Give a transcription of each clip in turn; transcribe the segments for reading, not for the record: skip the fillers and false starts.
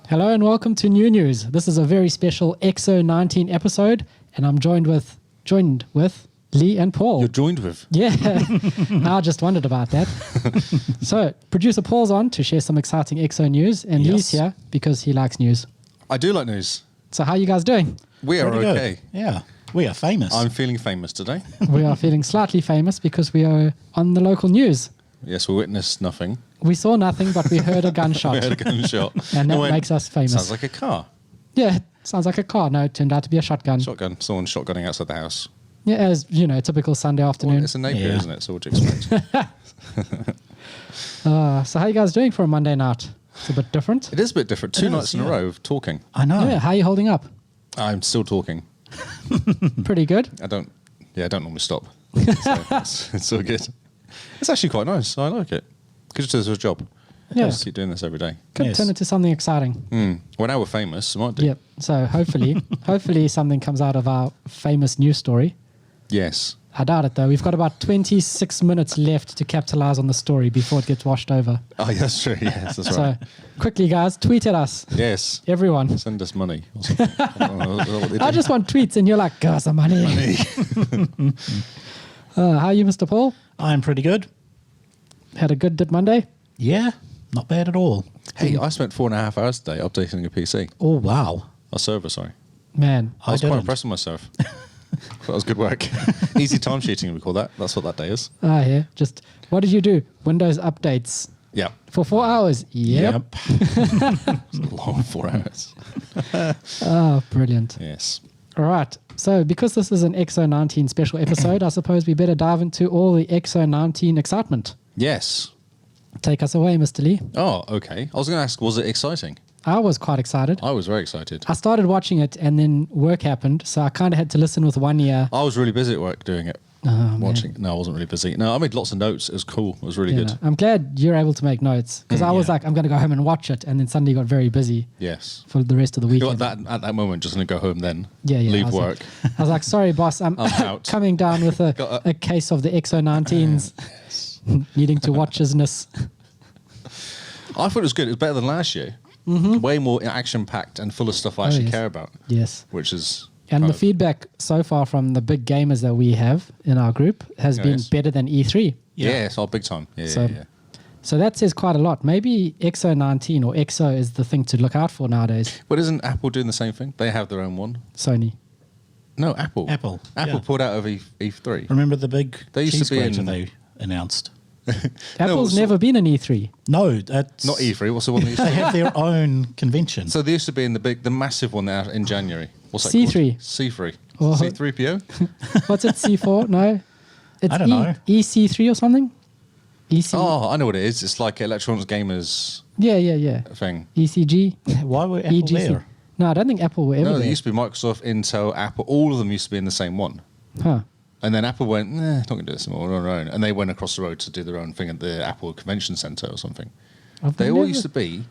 Hello and welcome to NuNews. This is a very special XO19 episode, and I'm joined with Lee and Paul. You're joined with? Yeah, I just wondered about that. So, producer Paul's on to share some exciting XO news, and Lee's here because he likes news. I do like news. So, how are you guys doing? We are Pretty okay. good. Yeah, we are famous. I'm feeling famous today. We are feeling slightly famous because we are on the local news. Yes, we witnessed nothing. We saw nothing, but we heard a gunshot. We heard a gunshot. And that makes us famous. Sounds like a car. Yeah, sounds like a car. No, it turned out to be a shotgun. Shotgun. Someone shotgunning outside the house. Yeah, as you know, typical Sunday afternoon. Well, it's a Napier, isn't it? So what do you expect? So how you guys doing for a Monday night? It's a bit different. It is a bit different. Two nights in a row of talking. I know. Yeah, how are you holding up? I'm still talking. Pretty good. I don't normally stop. So it's so good. It's actually quite nice. I like it. Could just do a job. Yeah. Just keep doing this every day. Could Yes. turn into something exciting. Well, now we're famous. It might do. Yep. So hopefully something comes out of our famous news story. Yes. I doubt it though. We've got about 26 minutes left to capitalize on the story before it gets washed over. Oh, yeah, that's true. Yes, that's So right. quickly, guys, tweet at us. Yes. Everyone. Send us money or something. I don't know what they I do. just want tweets, and you're like, give us some money. How are you, Mr. Paul? I'm pretty good. Had a good Dip Monday? Yeah, not bad at all. Hey, I spent 4.5 hours today updating a PC. Oh, wow. A server, sorry. Man, I was quite didn't. impressed with myself. That was good work. Easy time sheeting, we call that. That's what that day is. yeah. Just what did you do? Windows updates Yeah. for 4 hours. Yep. It's a long 4 hours. Oh, brilliant. Yes. All right. So because this is an XO19 special episode, I suppose we better dive into all the XO19 excitement. Yes. Take us away, Mr. Lee. Oh, okay. I was going to ask, was it exciting? I was quite excited. I was very excited. I started watching it and then work happened, so I kind of had to listen with one ear. I was really busy at work doing it. Watching. No, I wasn't really busy. No, I made lots of notes. It was cool. It was really good. No. I'm glad you're able to make notes because I was yeah. like, I'm going to go home and watch it, and then suddenly got very busy Yes. for the rest of the You weekend. got that at that moment, just going to go home then. Yeah. I Leave was work. Like, I was like, sorry, boss, I'm out. coming down with Got a case of the XO19s needing to watch business. I thought it was good. It was better than last year. Way more action-packed and full of stuff I actually yes. care about, Yes. which is... And kind the feedback so far from the big gamers that we have in our group has been Yes. better than E3. Yes, big time. Yeah, So- yeah. So that says quite a lot. Maybe XO19 or XO is the thing to look out for nowadays. But isn't Apple doing the same thing? They have their own one. Sony. No, Apple. Apple, Apple yeah. pulled out of E3. Remember the big They used to cheese be grater in- they announced? Apple's it's- never been an E3. No, that's... Not E3. What's the one they used They to have their own convention. So they used to be in the massive one there in January. What's that C3. called? C3. Oh. C3PO? What's it, C4? No. It's I don't know. EC3 or something? EC. Oh, I know what it is. It's like Electronics Gamers Yeah. thing. ECG. Why were Apple EGC. there? No, I don't think Apple were ever No, there. there used to be Microsoft, Intel, Apple. All of them used to be in the same one. Huh. And then Apple went, not going to do this anymore. We're on our own. And they went across the road to do their own thing at the Apple Convention Center or something. They all used to be.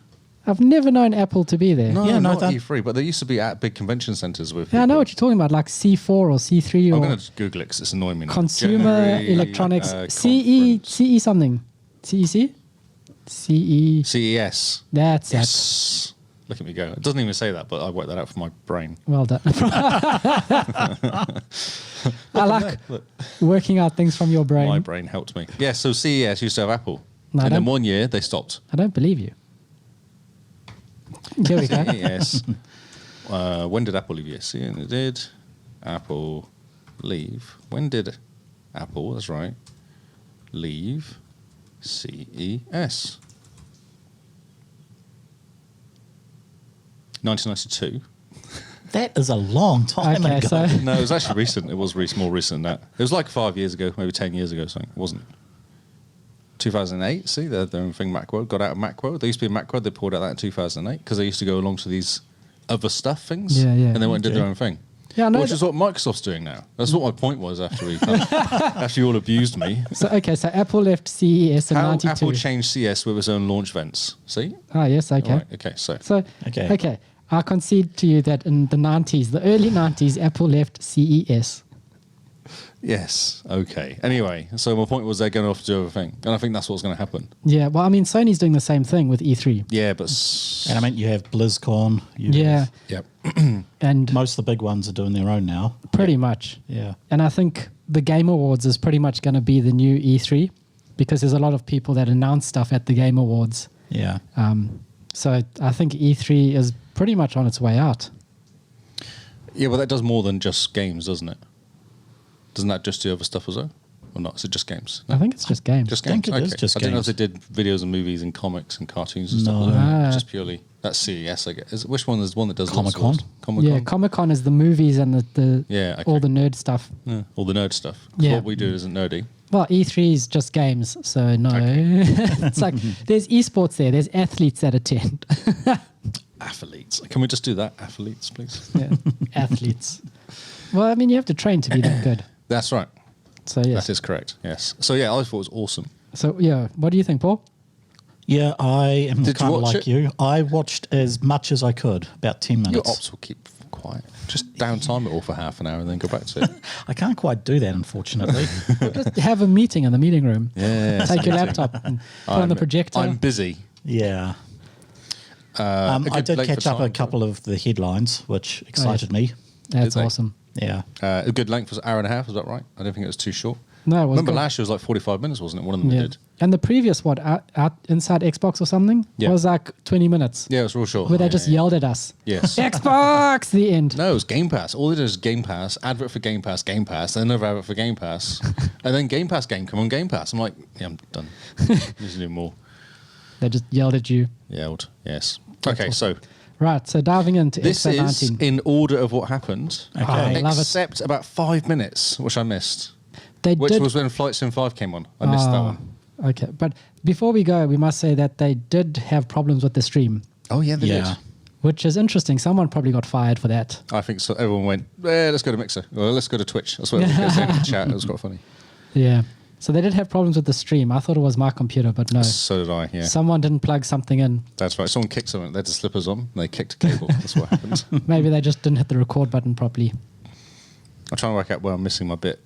I've never known Apple to be there. No, Yeah, no, not that- E3, but they used to be at big convention centers with. Yeah, I know people. what you're talking about, like C4 or C3 I'm or going to Google it because it's annoying me now. Consumer January, Electronics. conference. CE something. CEC? CE. CES. That's it. Yes. Look at me go. It doesn't even say that, but I worked that out for my brain. Well done. I like working out things from your brain. My brain helped me. Yeah, so CES used to have Apple. No, I and then don't- 1 year, they stopped. I don't believe you. Here we go. CES. When did Apple leave? Yes, it did. Apple leave. When did Apple, that's right, leave CES? 1992. That is a long time Okay, ago. so No, it was actually recent. It was more recent than that. It was like 5 years ago, maybe 10 years ago or something. It wasn't. 2008, see, they're their own thing, Macworld. Got out of Macworld. They used to be in Macworld. They pulled out that in 2008 because they used to go along to these other stuff things. Yeah. And they went and did Okay. their own thing. yeah, I know. Which is what Microsoft's doing now. That's what my point was after after you all abused me. So Apple left CES in How 92. Apple changed CS with its own launch events. See? Yes, okay. All right, okay, so. So, Okay. I concede to you that in the 90s, the early 90s, Apple left CES. Yes. Okay. Anyway, so my point was they're going off to do everything, and I think that's what's going to happen. Yeah, well, I mean, Sony's doing the same thing with E3. Yeah, but And I mean, you have BlizzCon. Yeah, yep. and Most of the big ones are doing their own now. pretty much. Yeah. And I think the Game Awards is pretty much going to be the new E3 because there's a lot of people that announce stuff at the Game Awards. Yeah. So I think E3 is pretty much on its way out. Yeah, but that does more than just games, doesn't it? Doesn't that just do other stuff as well? Or not? Is it just games? No? I think it's just games. Just I think games. it is just I didn't know if games. they did videos and movies and comics and cartoons and stuff No. like that. Ah. Just purely that's CES, I guess. Which one is the one that does Comic-Con? lots of Comic-Con? Yeah, Comic-Con is the movies and the Yeah, okay. all the nerd stuff. Yeah, all the nerd stuff. 'Cause Yeah. what we do isn't nerdy. Well, E3 is just games, so no. It's like there's esports there. There's athletes that attend. Athletes. Can we just do that? Athletes, please. Yeah, athletes. Well, I mean, you have to train to be that good. That's right. So yeah. That is correct. Yes. So yeah, I thought it was awesome. So yeah, what do you think, Paul? Yeah, I am Did you kind of watch like it? you. I watched as much as I could, about 10 Your minutes. ops will keep quiet. Just downtime it all for half an hour and then go back to it. I can't quite do that, unfortunately. Just have a meeting in the meeting room. Yeah. Take your laptop and put on the projector. I'm busy. Yeah. A I good did length catch of up a time. couple of the headlines, which excited me. That's Did they? awesome. Yeah. A good length was an hour and a half. Is that right? I don't think it was too short. No, it was Remember good. last year was like 45 minutes, wasn't it? One of them they Yeah. did. And the previous what out inside Xbox or something Yeah. was like 20 minutes. Yeah, it was real short. Where they just yelled at us. Yes. Xbox, the end. No, it was Game Pass. All they did is Game Pass, advert for Game Pass, then another advert for Game Pass, and then Game Pass game come on Game Pass. I'm like, yeah, I'm done. Need to do more. They just yelled at you. Yelled. Yes. Okay, so Right, so diving into this is XO19. in order of what happened, Okay. I love it. except about 5 minutes, which I missed, They which did. was when Flight Sim 5 came on. I missed that Ah, one. Okay, but before we go, we must say that they did have problems with the stream, Oh yeah, they Yeah. did. which is interesting. Someone probably got fired for that. I think so. Everyone went, let's go to Mixer. Or let's go to Twitch. That's what it was in the chat. It was quite funny. Yeah. So they did have problems with the stream. I thought it was my computer, but no. So did I, yeah. Someone didn't plug something in. That's right. Someone kicked something. They had the slippers on. And they kicked a cable. That's what happened. Maybe they just didn't hit the record button properly. I'm trying to work out where I'm missing my bit.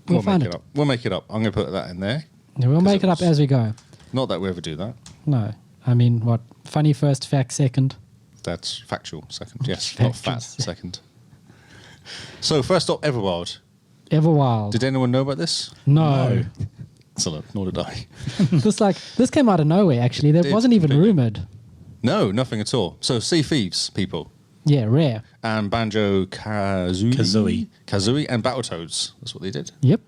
We'll find make it. up. We'll make it up. I'm going to put that in there. Yeah, we'll 'Cause make it it up was- as we go. Not that we ever do that. No. I mean, what? Funny first, fact second. That's factual second. Yes, not Factual fat second. So first up, Everwild. Everwild. Did anyone know about this? no. Excellent. Nor did I. This came out of nowhere, actually. That Did, wasn't even completely. rumored. No, nothing at all. So Sea Thieves, people. Yeah, rare. And Banjo-Kazooie. Kazooie and Battletoads. That's what they did. Yep.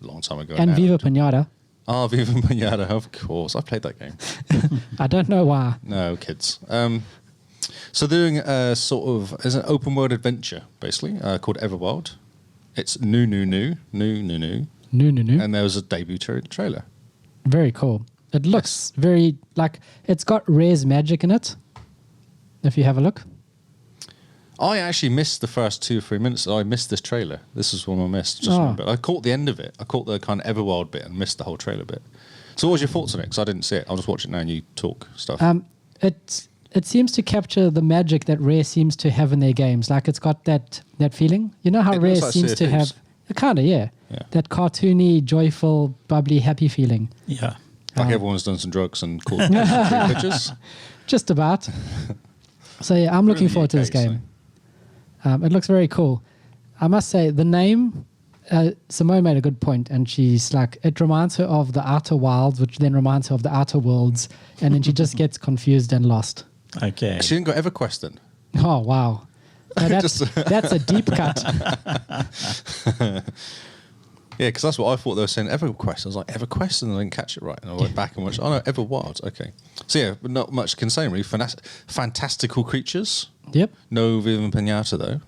A long time ago And now. Viva Pinata. Oh, Viva Pinata, of course. I played that game. I don't know why. No, kids. So they're doing a sort of, it's an open world adventure, basically, called Everwild. It's new. No. And there was a debut trailer. Very cool. It looks very like it's got Rare's magic in it. If you have a look. I actually missed the first 2 or 3 minutes. I missed this trailer. This is one I missed. Just Oh. remember. I caught the end of it. I caught the kind of Everwild bit and missed the whole trailer bit. So what was your thoughts on it? Because I didn't see it. I'll just watch it now and you talk stuff. It seems to capture the magic that Rare seems to have in their games. Like it's got that feeling. You know how It Rare looks like seems Sea to of have Thieves. kind of yeah. That cartoony, joyful, bubbly, happy feeling. Yeah. Like everyone's done some drugs and caught some pictures. Just about. So yeah, I'm looking in the forward to this UK, game. It looks very cool. I must say the name. Simone made a good point, and she's like, it reminds her of the Outer Wilds, which then reminds her of the Outer Worlds, and then she just gets confused and lost. Okay. She didn't go EverQuest then. Oh wow, no, that's that's a deep cut. Yeah, because that's what I thought they were saying. EverQuest. I was like, EverQuest, and I didn't catch it right. And I went back and watched. Oh no, Everwild. Okay. So yeah, but not much can say really. Fantastical creatures. Yep, No Viva Pinata though.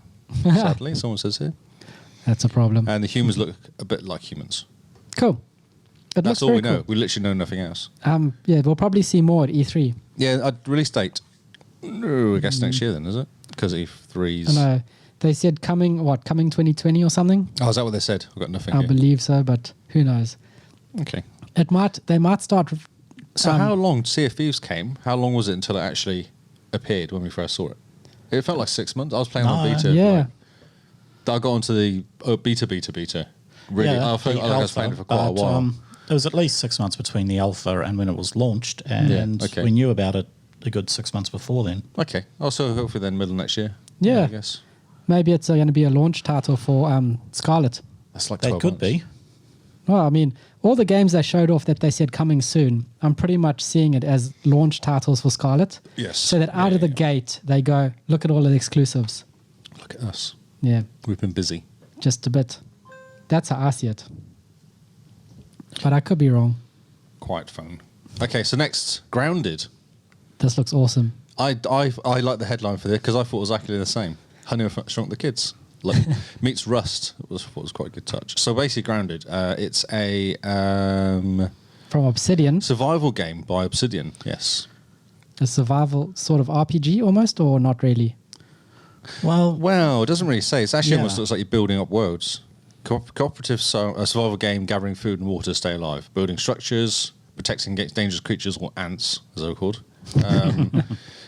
Sadly, someone says here. that's a problem. And the humans look a bit like humans. Cool. It That's looks all very we know. cool. We literally know nothing else. Yeah, we'll probably see more at E3. Yeah, release date. No, I guess next year then, is it? Because E3's. I know they said coming 2020 or something. Oh, is that what they said? I've got nothing I here. believe so, but who knows? Okay. They might start. So how long Sea of Thieves came? How long was it until it actually appeared when we first saw it? It felt like 6 months. I was playing on No, beta. yeah. like, I got onto the beta. Really, I feel like I was playing it for quite a while. It was at least 6 months between the alpha and when it was launched, and okay. we knew about it a good 6 months before then. Okay. Also, hopefully then middle next year. Yeah. I guess. Maybe it's going to be a launch title for Scarlet. That's like That 12 could months. be. Well, I mean, all the games they showed off that they said coming soon, I'm pretty much seeing it as launch titles for Scarlet. Yes. So that out of the gate, they go, look at all of the exclusives. Look at us. Yeah, We've been busy. just a bit. That's how I see it. But I could be wrong. Quite fun. Okay, so next, Grounded. This looks awesome. I like the headline for this because I thought it was exactly the same. Honey Shrunk the Kids. Like, meets Rust. It was quite a good touch. So basically, Grounded. It's a From Obsidian, survival game by Obsidian. Yes. a survival sort of RPG almost, or not really? Well, It doesn't really say. It's actually Yeah. almost looks like you're building up worlds. Cooperative survival game, gathering food and water to stay alive, building structures, protecting against dangerous creatures or ants, as they're called,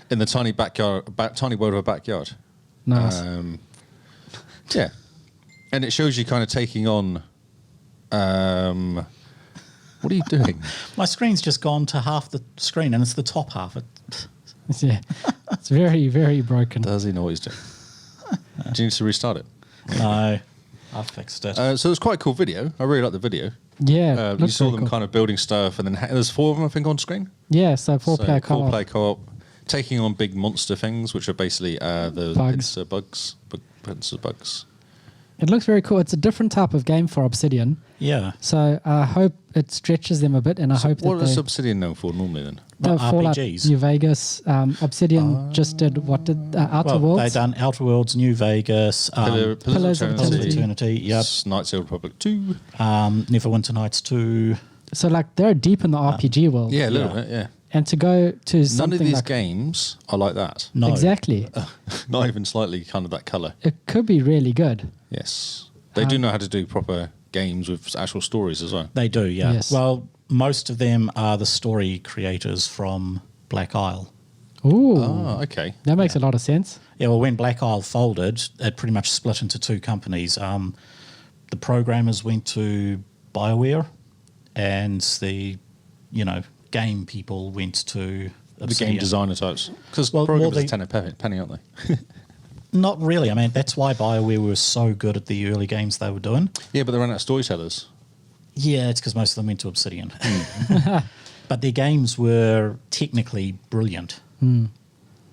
in the tiny world of a backyard. Nice. Yeah, and it shows you kind of taking on. What are you doing? my screen's just gone to half the screen, and it's the top half. Yeah, it's very, very broken. Does he know what he's doing? Do you need to restart it? No, I fixed it. So it was quite a cool video. I really like the video. Yeah, You looks saw very them cool. kind of building stuff, and then there's 4 of them, I think, on screen. Yeah, so four-player co-op. Four-player co-op, taking on big monster things, which are basically the Bugs. pincer bugs. It looks very cool. It's a different type of game for Obsidian. yeah. So I hope it stretches them a bit, and I hope What that is they... Obsidian known for normally then? The Fallout RPGs. New Vegas. Obsidian just did Outer Well, Worlds. they've done Outer Worlds, New Vegas, Pillars of Eternity. Eternity, yep. Knights of the Republic 2. Neverwinter Nights 2. So like they're deep in the RPG world. Yeah, a little Yeah. bit, yeah. And to go to None something of these like games are like that. No. exactly, Not even slightly kind of that colour. it could be really good. Yes. They do know how to do proper games with actual stories as well. They do, yeah. Yes. Well, most of them are the story creators from Black Isle. Ooh, Oh, okay. that makes a lot of sense. Yeah, well, when Black Isle folded, it pretty much split into 2 companies. The programmers went to BioWare, and the, game people went to The Obsidian. game designer types. Because Well, programmers they- are 10 a penny, aren't they? Not really. I mean, that's why BioWare were so good at the early games they were doing. Yeah, but they ran out of storytellers. Yeah, it's because most of them went to Obsidian. But their games were technically brilliant.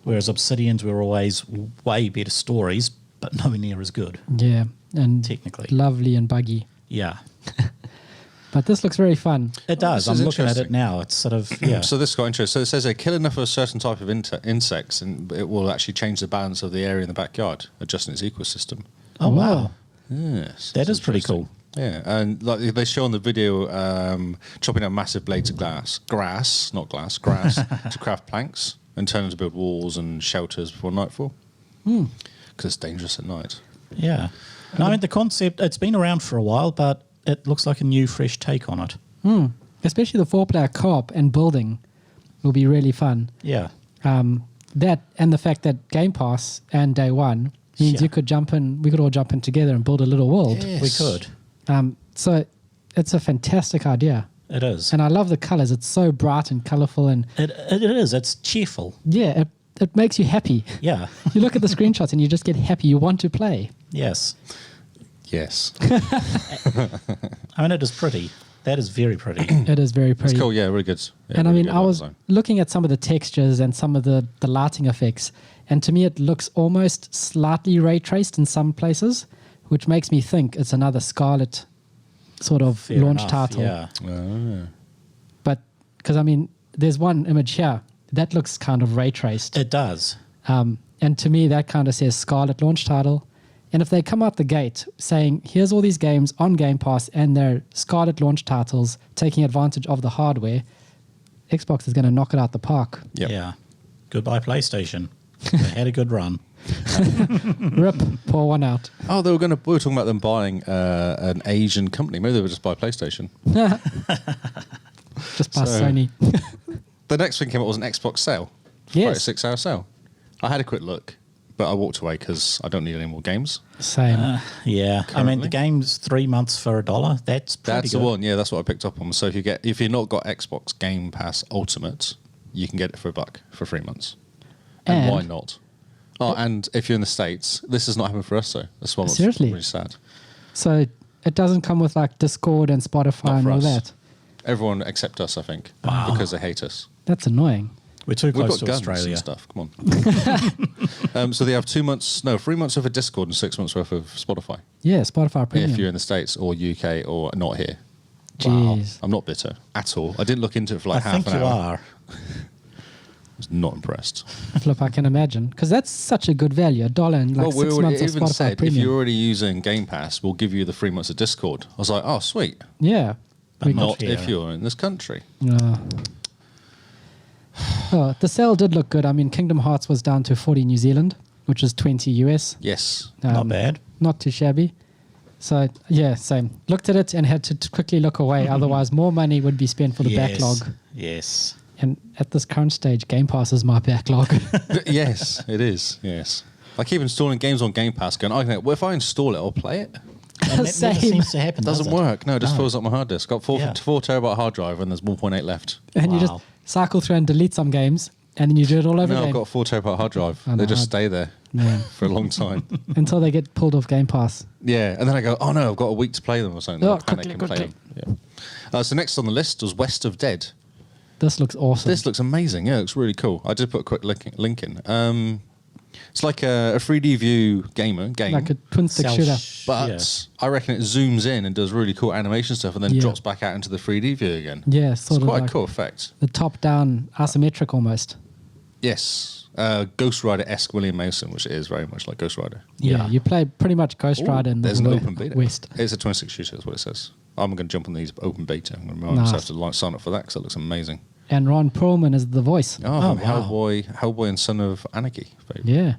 Whereas Obsidian's were always way better stories, but nowhere near as good. Yeah, and Technically. lovely and buggy. Yeah, But this looks very fun. it does. this is I'm looking at it interesting. now. It's sort of, yeah. So this got interesting. So it says they kill enough of a certain type of insects, and it will actually change the balance of the area in the backyard, adjusting its ecosystem. Oh, wow. Yes, That that's is pretty interesting. Yeah, and like they show on the video, chopping down massive blades of grass, to craft planks and turn them to build walls and shelters before nightfall. Because it's dangerous at night. Yeah. No, I mean, the concept, it's been around for a while, but it looks like a new, fresh take on it. Especially the 4-player co-op and building will be really fun. Yeah. That and the fact that Game Pass and Day One means Yeah. you could jump in. We could all jump in together and build a little world. We could. So it's a fantastic idea, It is. and I love the colors. It's so bright and colorful, and It is. It's cheerful. yeah, it makes you happy. Yeah. You look at the screenshots and you just get happy. You want to play. Yes. Yes, I mean, it is pretty. That is very pretty. It is very pretty. it's cool. Yeah, really good. Yeah, And I really mean, good I was design. looking at some of the textures and some of the lighting effects, and to me, it looks almost slightly ray traced in some places, which makes me think it's another Scarlet sort of Fair launch enough, title. Yeah. But because I mean, there's one image here that looks kind of ray traced, It does. and to me, that kind of says Scarlet launch title. And if they come out the gate saying, here's all these games on Game Pass and they're Scarlet launch titles taking advantage of the hardware, Xbox is going to knock it out the park. Yep. Yeah. Goodbye, PlayStation. They had a good run. Rip, pour one out. Oh, we were talking about them buying an Asian company. Maybe they would just buy PlayStation. Just past So- Sony. The next thing came out was an Xbox sale. Yes. 36-hour sale. I had a quick look. but I walked away because I don't need any more games. Same. Yeah, I mean Currently? the game's 3 months for $1. That's pretty That's good. the one. Yeah, that's what I picked up on. So if you've not got Xbox Game Pass Ultimate, you can get it for $1 for 3 months. And why not? Oh, and if you're in the States, this has not happened for us, though. That's why I'm Seriously? really sad. So it doesn't come with like Discord and Spotify Not and for all us. that. Everyone except us, I think, because they hate us. That's annoying. We're too We've close got to guns Australia. and stuff. Come on. So they have 3 months worth of Discord and 6 months worth of Spotify. Yeah, Spotify Premium. If you're in the States or UK or not here. Jeez. I'm not bitter at all. I didn't look into it for like I half think an you hour. are. I was not impressed. Flip, I can imagine. Because that's such a good value. $1 and like 6 months of even Spotify said, if Premium. you're already using Game Pass, we'll give you the 3 months of Discord. I was like, oh, sweet. Yeah. But We not Not here. if you're in this country. Oh, the sale did look good. I mean, Kingdom Hearts was down to 40 New Zealand, which is 20 US. Yes. Not bad. Not too shabby. So, yeah, same. Looked at it and had to quickly look away. Otherwise, more money would be spent for the backlog. Yes. And at this current stage, Game Pass is my backlog. Yes, it is. Yes. I keep installing games on Game Pass going, well, if I install it, I'll play it. And that never Same. seems to happen. It doesn't does it? work. No, it just No. fills up my hard disk. Got 4 Yeah. terabyte hard drive and there's 1.8 left. And you just Wow. cycle through and delete some games, and then you do it all over No, again I've got a 4 terabyte hard drive. I know, They just hard- stay there Yeah. for a long time. until they get pulled off Game Pass. Yeah, and then I go, oh no, I've got a week to play them or something. Oh, I'll panic quickly, and play them. Yeah. So next on the list was West of Dead. This looks awesome. This looks amazing. Yeah, it looks really cool. I did put a quick link in. It's like a 3D view game, like a twin stick shooter. but I reckon it zooms in and does really cool animation stuff and then Yeah. drops back out into the 3D view again. Yeah, It's sort of quite like a cool effect. the top-down isometric almost. Yes. Ghost Rider-esque William Mason, which it is very much like Ghost Rider. Yeah, Yeah. you play pretty much Ghost Rider in the There's an open beta. West. It's a 26 shooter, is what it says. I'm going to jump on these open beta. I'm going to remind Nice. myself to sign up for that because it looks amazing. And Ron Perlman is the voice. Oh, Oh, wow. Hellboy and Son of Anarchy. Yeah.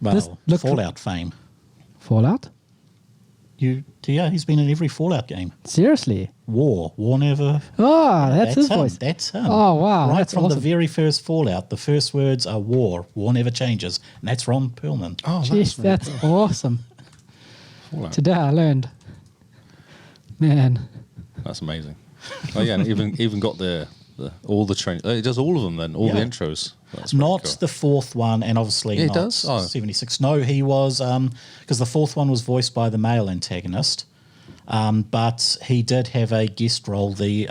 This Well, looked- Fallout fame. Fallout? Yeah, he's been in every Fallout game. Seriously? War never. Oh, that's his him. voice. That's him. Oh, wow, Right that's from awesome. the very first Fallout, the first words are war. War never changes. And that's Ron Perlman. Oh, Jeez, that's awesome. Fallout. Today I learned. Man. That's amazing. Oh yeah, and even got all the train. It does all of them then, all the Yeah. intros. That's pretty Not cool. the fourth one, and obviously Yeah, it not does? Oh. 76. No, he was, because the fourth one was voiced by the male antagonist, but he did have a guest role, the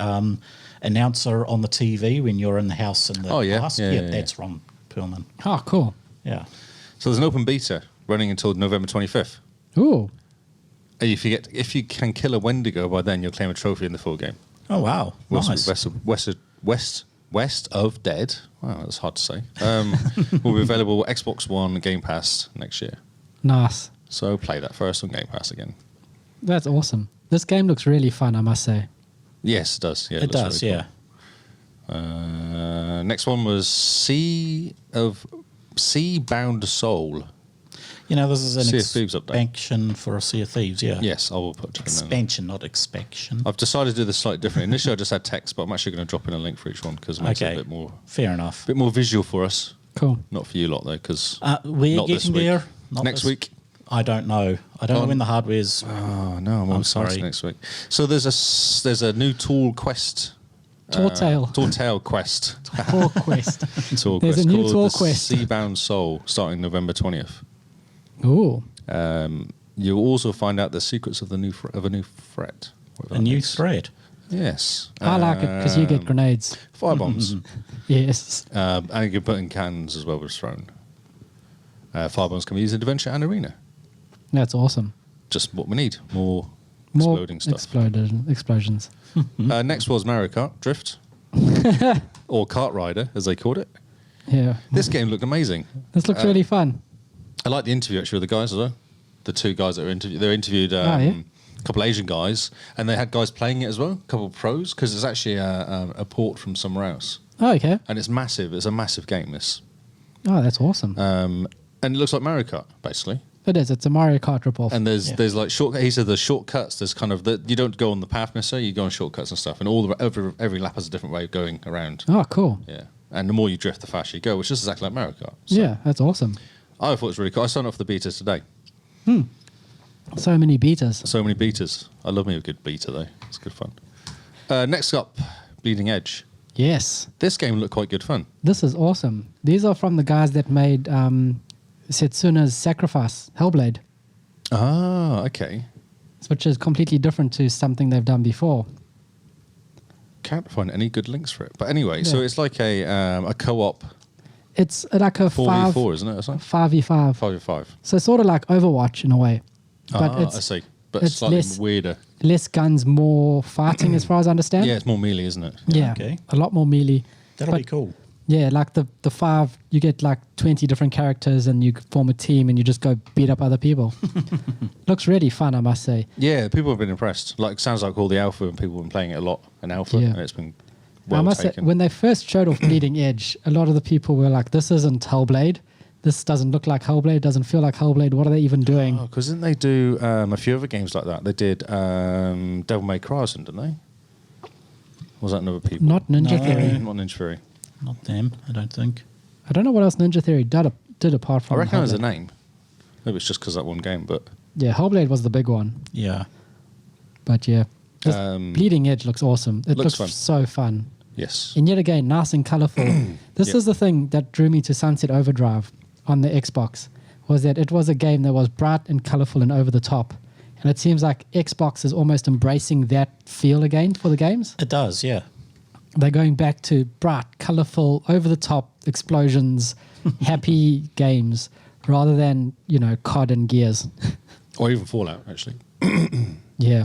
announcer on the TV when you're in the house in the Oh, yeah. past. Yeah, That's Ron Perlman. Oh, cool. Yeah. So there's an open beta running until November 25th. Ooh. And if you can kill a Wendigo by then, you'll claim a trophy in the full game. Oh, wow. Nice. West of Dead. Wow, that's hard to say. Will be available Xbox One Game Pass next year. Nice. So play that first on Game Pass again. That's awesome. This game looks really fun, I must say. Yes, it does. Yeah, It looks does, really yeah. cool. Next one was Sea-Bound Soul. You know, this is an Sea of Thieves update. expansion for a Sea of Thieves, yeah. Yes, I will put it in there. Expansion, not expansion. I've decided to do this slightly differently. Initially, I just had text, but I'm actually going to drop in a link for each one because it makes it Okay. a Fair enough. bit more visual for us. Cool. Not for you lot though, because We're not this getting week. there. Not Next this- week. I don't know. I don't know when the hardware's. Oh no, I'm excited sorry. next week. So there's a new Tool Quest. Tall Tool Quest. Tour Quest. Tool There's Quest a new called Tool the Quest. Sea-Bound Soul starting November 20th. Ooh. You'll also find out the secrets of a new threat. whatever A that new means. thread. Yes. I like it because you get grenades. Fire bombs. Yes. And you can put in cannons as well as thrown. Fire bombs can be used in adventure and arena. That's awesome. Just what we need. More More exploding stuff. explosions. Next was Mario Kart Drift. Or Kart Rider, as they called it. Yeah. This game looked amazing. This looks really fun. I like the interview actually with the guys as well. The two guys that were interviewed. They interviewed yeah? a couple of Asian guys, and they had guys playing it as well, a couple of pros, because it's actually a port from somewhere else. Oh, okay. And it's massive. It's a massive game, this. Oh, that's awesome. And it looks like Mario Kart, basically. It is. It's a Mario Kart ripoff. And there's like he said there's shortcuts. There's kind of you don't go on the path necessarily. You go on shortcuts and stuff. And every lap has a different way of going around. Oh, cool. Yeah. And the more you drift, the faster you go, which is exactly like Mario Kart. So, Yeah, that's awesome. I thought it was really cool. I signed up for the beta today. So many betas. So many betas. I love me a good beta, though. It's good fun. Next up, Bleeding Edge. Yes. This game looked quite good fun. This is awesome. These are from the guys that made Setsuna's Sacrifice, Hellblade, Ah, okay. which is completely different to something they've done before. Can't find any good links for it. But anyway, so Yeah. it's like a co-op It's like a 4v4, isn't it? Or something? 5v5. 5v5. So sort of like Overwatch in a way. But I it's see. But it's slightly less- weirder. less guns, more fighting as far as I understand. Yeah, it's more melee, isn't it? Yeah, Okay. a lot more melee. That'll But- be cool. Yeah, like the 5, you get like 20 different characters and you form a team and you just go beat up other people. Looks really fun, I must say. Yeah, people have been impressed. Like, sounds like all the alpha and people have been playing it a lot in alpha, Yeah. and it's been I well must say, taken. when they first showed off Bleeding Edge, a lot of the people were like, this isn't Hellblade. This doesn't look like Hellblade, doesn't feel like Hellblade. What are they even doing? Because didn't they do a few other games like that? They did Devil May Cry, didn't they? Was that another people? Not Ninja No. Theory. Not Ninja Theory. Not them, I don't think. I don't know what else Ninja Theory did apart I from recognise the Hellblade. name. Maybe it's just because that one game, but Yeah, Hellblade was the big one. Yeah. But yeah, this Bleeding Edge looks awesome. It looks looks fun. so fun. yes. And yet again, nice and colourful. This Yep. is the thing that drew me to Sunset Overdrive on the Xbox, was that it was a game that was bright and colourful and over the top. And it seems like Xbox is almost embracing that feel again for the games. It does, yeah. They're going back to bright, colourful, over the top explosions, happy games, rather than, COD and Gears. Or even Fallout, actually. Yeah,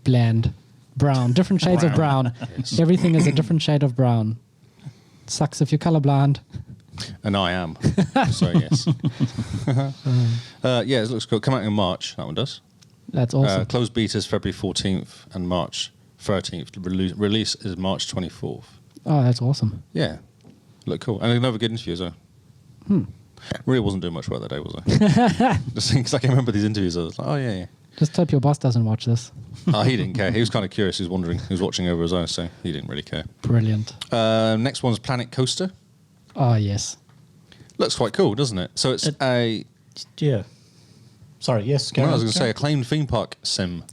bland. Brown, different shades of brown. Yes. Everything is a different shade of brown. Sucks if you're colorblind. And I am. So, yes. Yeah, it looks cool. Come out in March, that one does. That's awesome. Closed betas February 14th and March 13th. Release is March 24th. Oh, that's awesome. Yeah. Look cool. And another good interview as well. Really wasn't doing much work that day, was I? Just because I can remember these interviews. I was like, oh, yeah. Just hope your boss doesn't watch this. Oh, he didn't care. He was kind of curious. He was wondering. He was watching over his eyes, so he didn't really care. Brilliant. Next one's Planet Coaster. Oh, yes. Looks quite cool, doesn't it? So it's Yeah. Sorry, yes, I Gary. was going to say acclaimed theme park sim.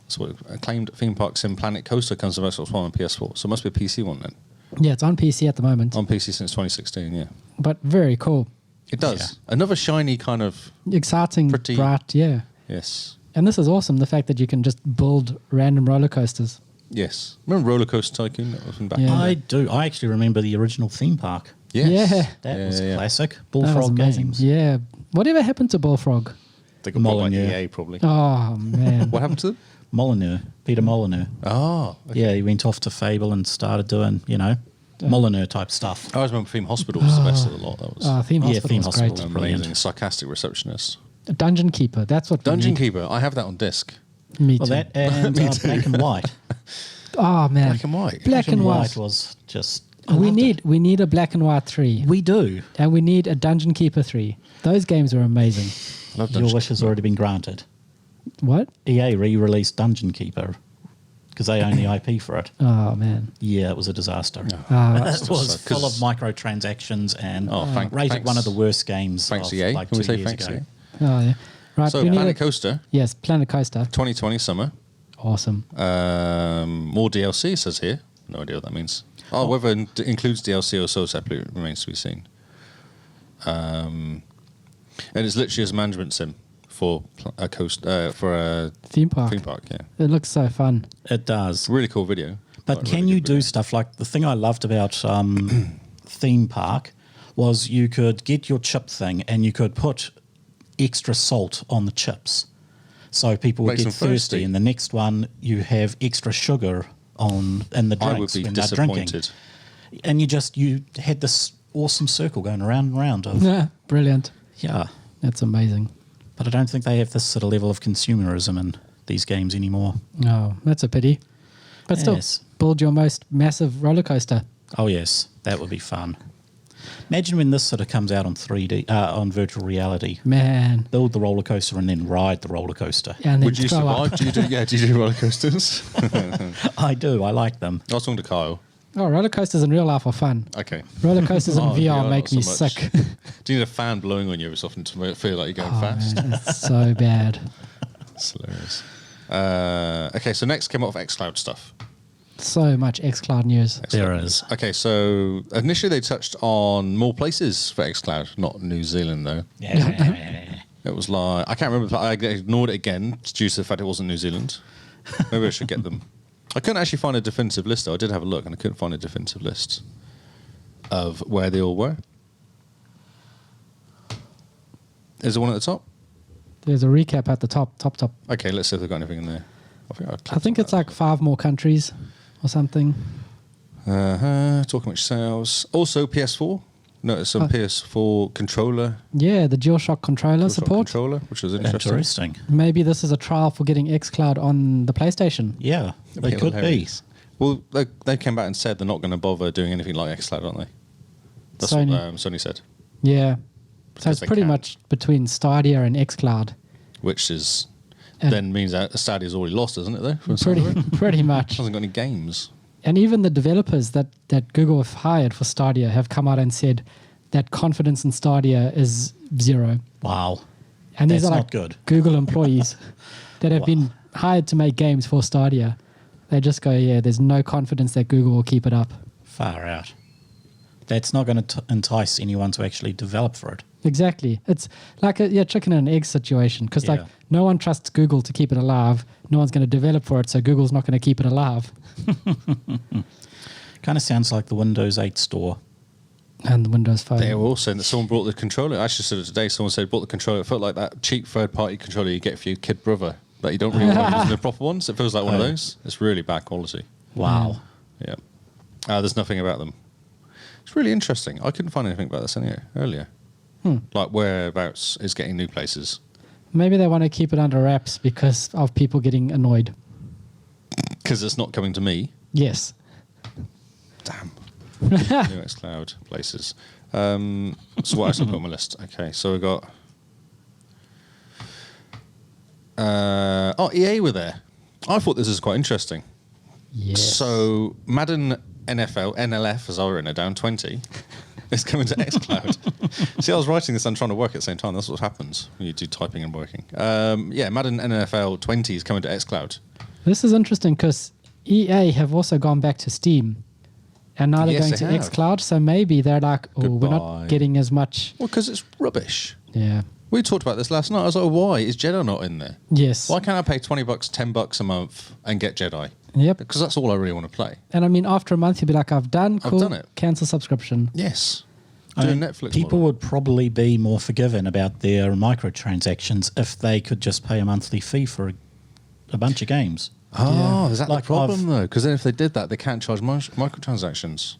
So acclaimed theme park sim Planet Coaster comes to Xbox One and PS4. So it must be a PC one then. Yeah, it's on PC at the moment, On PC since 2016, yeah. but very cool. It does. Another shiny kind of, Exciting, Pretty- bright, yeah. yes. And this is awesome, the fact that you can just build random roller coasters. Yes. Remember Roller Coaster Tycoon? That was from back Yeah. in the I day? do. I actually remember the original theme park. Yes. Yeah. That was yeah. classic. That was Bullfrog amazing. Games. Yeah. Whatever happened to Bullfrog? They got bought by Molyneux. EA probably. Oh, man. What happened to them? Molyneux. Peter Molyneux. Oh. Okay. Yeah, he went off to Fable and started doing, Molyneux type stuff. I always remember Theme Hospital was the best of the lot. That was Theme Yeah, Hospital Theme was Hospital. great. amazing. brilliant. Sarcastic receptionist. Dungeon Keeper, that's what we Dungeon need. Keeper. I have that on disc. Me Well, too. that and Black and White. Oh, man. Black and white. Black and white. was just. We need a Black and White 3. We do. And we need a Dungeon Keeper 3. Those games are amazing. Love Your Dungeon wish has already been granted. What? EA re-released Dungeon Keeper because they own the IP for it. Oh, man. Yeah, it was a disaster. Uh, It was so- full of 'cause- microtransactions and Thanks. rated one of the worst games Thanks, of EA. like Can we 2 say years thanks, ago. EA? Oh, yeah. Right. So we need Planet a- Coaster, Yes, Planet Coaster. 2020 summer. Awesome. More DLC says here. No idea what that means. Oh, whether it includes DLC or so separately remains to be seen. And it's literally as a management sim for a Theme park. theme park. Yeah, It looks so fun. It does. really cool video. But Like, can really you good do video. stuff like the thing I loved about theme park was you could get your chip thing and you could put extra salt on the chips, so people would Makes get them thirsty. thirsty. And the next one you have extra sugar on in the I would drinks be when they're drinking, disappointed. and you had this awesome circle going around and round of Yeah, brilliant. yeah. That's amazing. But I don't think they have this sort of level of consumerism in these games anymore. Oh, that's a pity. But still, Yes. build your most massive roller coaster. Oh yes, that would be fun. Imagine when this sort of comes out on 3D, on virtual reality. Man. Build the roller coaster and then ride the roller coaster. And then Would you throw survive? up. Do you do roller coasters? I do. I like them. I was talking to Kyle. Oh, roller coasters in real life are fun. Okay. Roller coasters in Oh, VR not make so me much. sick. Do you need a fan blowing on you every so often to feel like you're going Oh, fast? man, it's so bad. That's hilarious. Okay, so next came off xCloud stuff. So much xCloud news. There is. Okay, so initially they touched on more places for xCloud, not New Zealand though. Yeah. It was like, I can't remember, I ignored it again due to the fact it wasn't New Zealand. Maybe I should get them. I couldn't actually find a definitive list though. I did have a look and I couldn't find a definitive list of where they all were. Is there one at the top? There's a recap at the top. Okay, let's see if they've got anything in there. I think it's like 5 more countries or something. Talking about sales. Also PS4. Notice some PS4 controller. Yeah, the DualShock controller DualShock support. controller, which was interesting. Interesting. Maybe this is a trial for getting xCloud on the PlayStation. Yeah, they Yeah, could be. hilarious. Well, they came back and said they're not going to bother doing anything like xCloud, aren't they? That's Sony. what Sony said. Yeah. So Because it's they pretty can. much between Stadia and xCloud. Which is And then means that Stadia's already lost, isn't it, though? From some of it? Pretty much. Hasn't got any games. And even the developers that Google have hired for Stadia have come out and said that confidence in Stadia is 0. Wow. And these That's are not like good. Google employees that have been hired to make games for Stadia. They just go, yeah, there's no confidence that Google will keep it up. Far out. That's not going to entice anyone to actually develop for it. Exactly. It's like a chicken and an egg situation because like Yeah. no one trusts Google to keep it alive. No one's going to develop for it, so Google's not going to keep it alive. Kind of sounds like the Windows 8 store. And the Windows Phone. They were all saying that someone brought the controller. I actually said it today. Someone said brought the controller. It felt like that cheap third-party controller you get for your kid brother that you don't really like using the proper ones. It feels like one of Oh. those. It's really bad quality. Wow. Yeah. There's nothing about them. It's really interesting. I couldn't find anything about this earlier. Like whereabouts is getting new places. Maybe they want to keep it under wraps because of people getting annoyed. Because it's not coming to me. Yes. Damn. New xCloud places. So what else I put on my list? Okay, so we got... EA were there. I thought this was quite interesting. Yes. So Madden NFL, NLF, as I written it down, 20, is coming to xCloud. See, I was writing this and trying to work at the same time. That's what happens when you do typing and working. Madden NFL 20 is coming to xCloud. This is interesting because EA have also gone back to Steam. And now they're Yes, going they to have. xCloud. So maybe they're like, oh, we're Goodbye. not getting as much. Well, because it's rubbish. Yeah. We talked about this last night. I was like, why is Jedi not in there? Yes. Why can't I pay $20, $10 a month and get Jedi? Yep. Because that's all I really want to play. And I mean, after a month, you'll be like, I've done. Cool. done it. Cancel subscription. Yes. I Do a mean, Netflix people model. would probably be more forgiving about their microtransactions if they could just pay a monthly fee for a bunch of games. Oh, is that Like the problem, though? Because then if they did that, they can't charge microtransactions.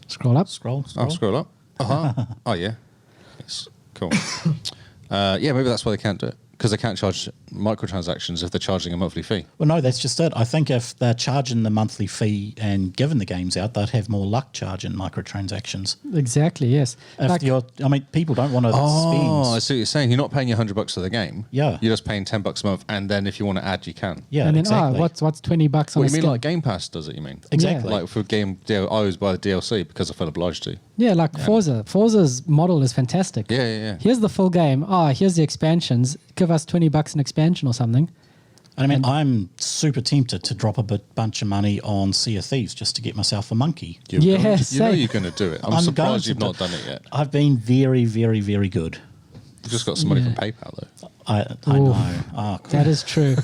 Scroll up. Scroll. Oh, scroll up. Uh-huh. Oh, yeah. Yes. Cool. Maybe that's why they can't do it. Because they can't charge microtransactions if they're charging a monthly fee. Well, no, that's just it. I think if they're charging the monthly fee and giving the games out, they'd have more luck charging microtransactions. Exactly. Yes. If people don't want to Oh, I spend. see what you're saying. You're not paying your $100 for the game. Yeah. You're just paying $10 a month, and then if you want to add, you can. Yeah, and then, exactly. what's $20 on What a you mean skin? like Game Pass does it, you mean? Exactly. Like for game deal, I always buy the DLC because I felt obliged to. Yeah, like Forza. Forza's model is fantastic. Yeah. Here's the full game. Here's the expansions. Give us $20 an expansion or something. I mean, I'm super tempted to drop a bunch of money on Sea of Thieves just to get myself a monkey. You know same. you're going to do it. I'm going surprised to you've do- not done it yet. I've been very, very, very good. You've just got some money from PayPal, though. I Ooh. know. Oh, cool. That is true.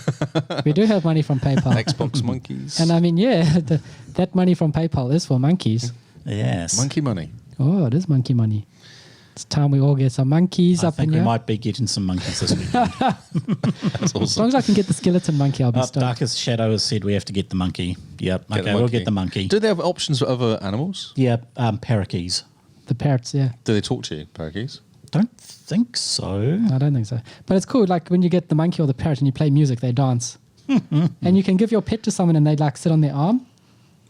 We do have money from PayPal. Xbox monkeys. And I mean, that money from PayPal is for monkeys. Yes. Monkey money. Oh, it is monkey money. It's time we all get some monkeys I up think in we here. might be getting some monkeys this weekend. That's As long awesome. as I can get the skeleton monkey, I'll be stoked. Darkest Shadow has said we have to get the monkey. Yep. Get the Okay, we'll monkey. get the monkey. Do they have options for other animals? Yeah, parakeets. The parrots, yeah. Do they talk to you, parakeets? Don't think so. I don't think so. But it's cool. Like when you get the monkey or the parrot and you play music, they dance. And you can give your pet to someone and they like sit on their arm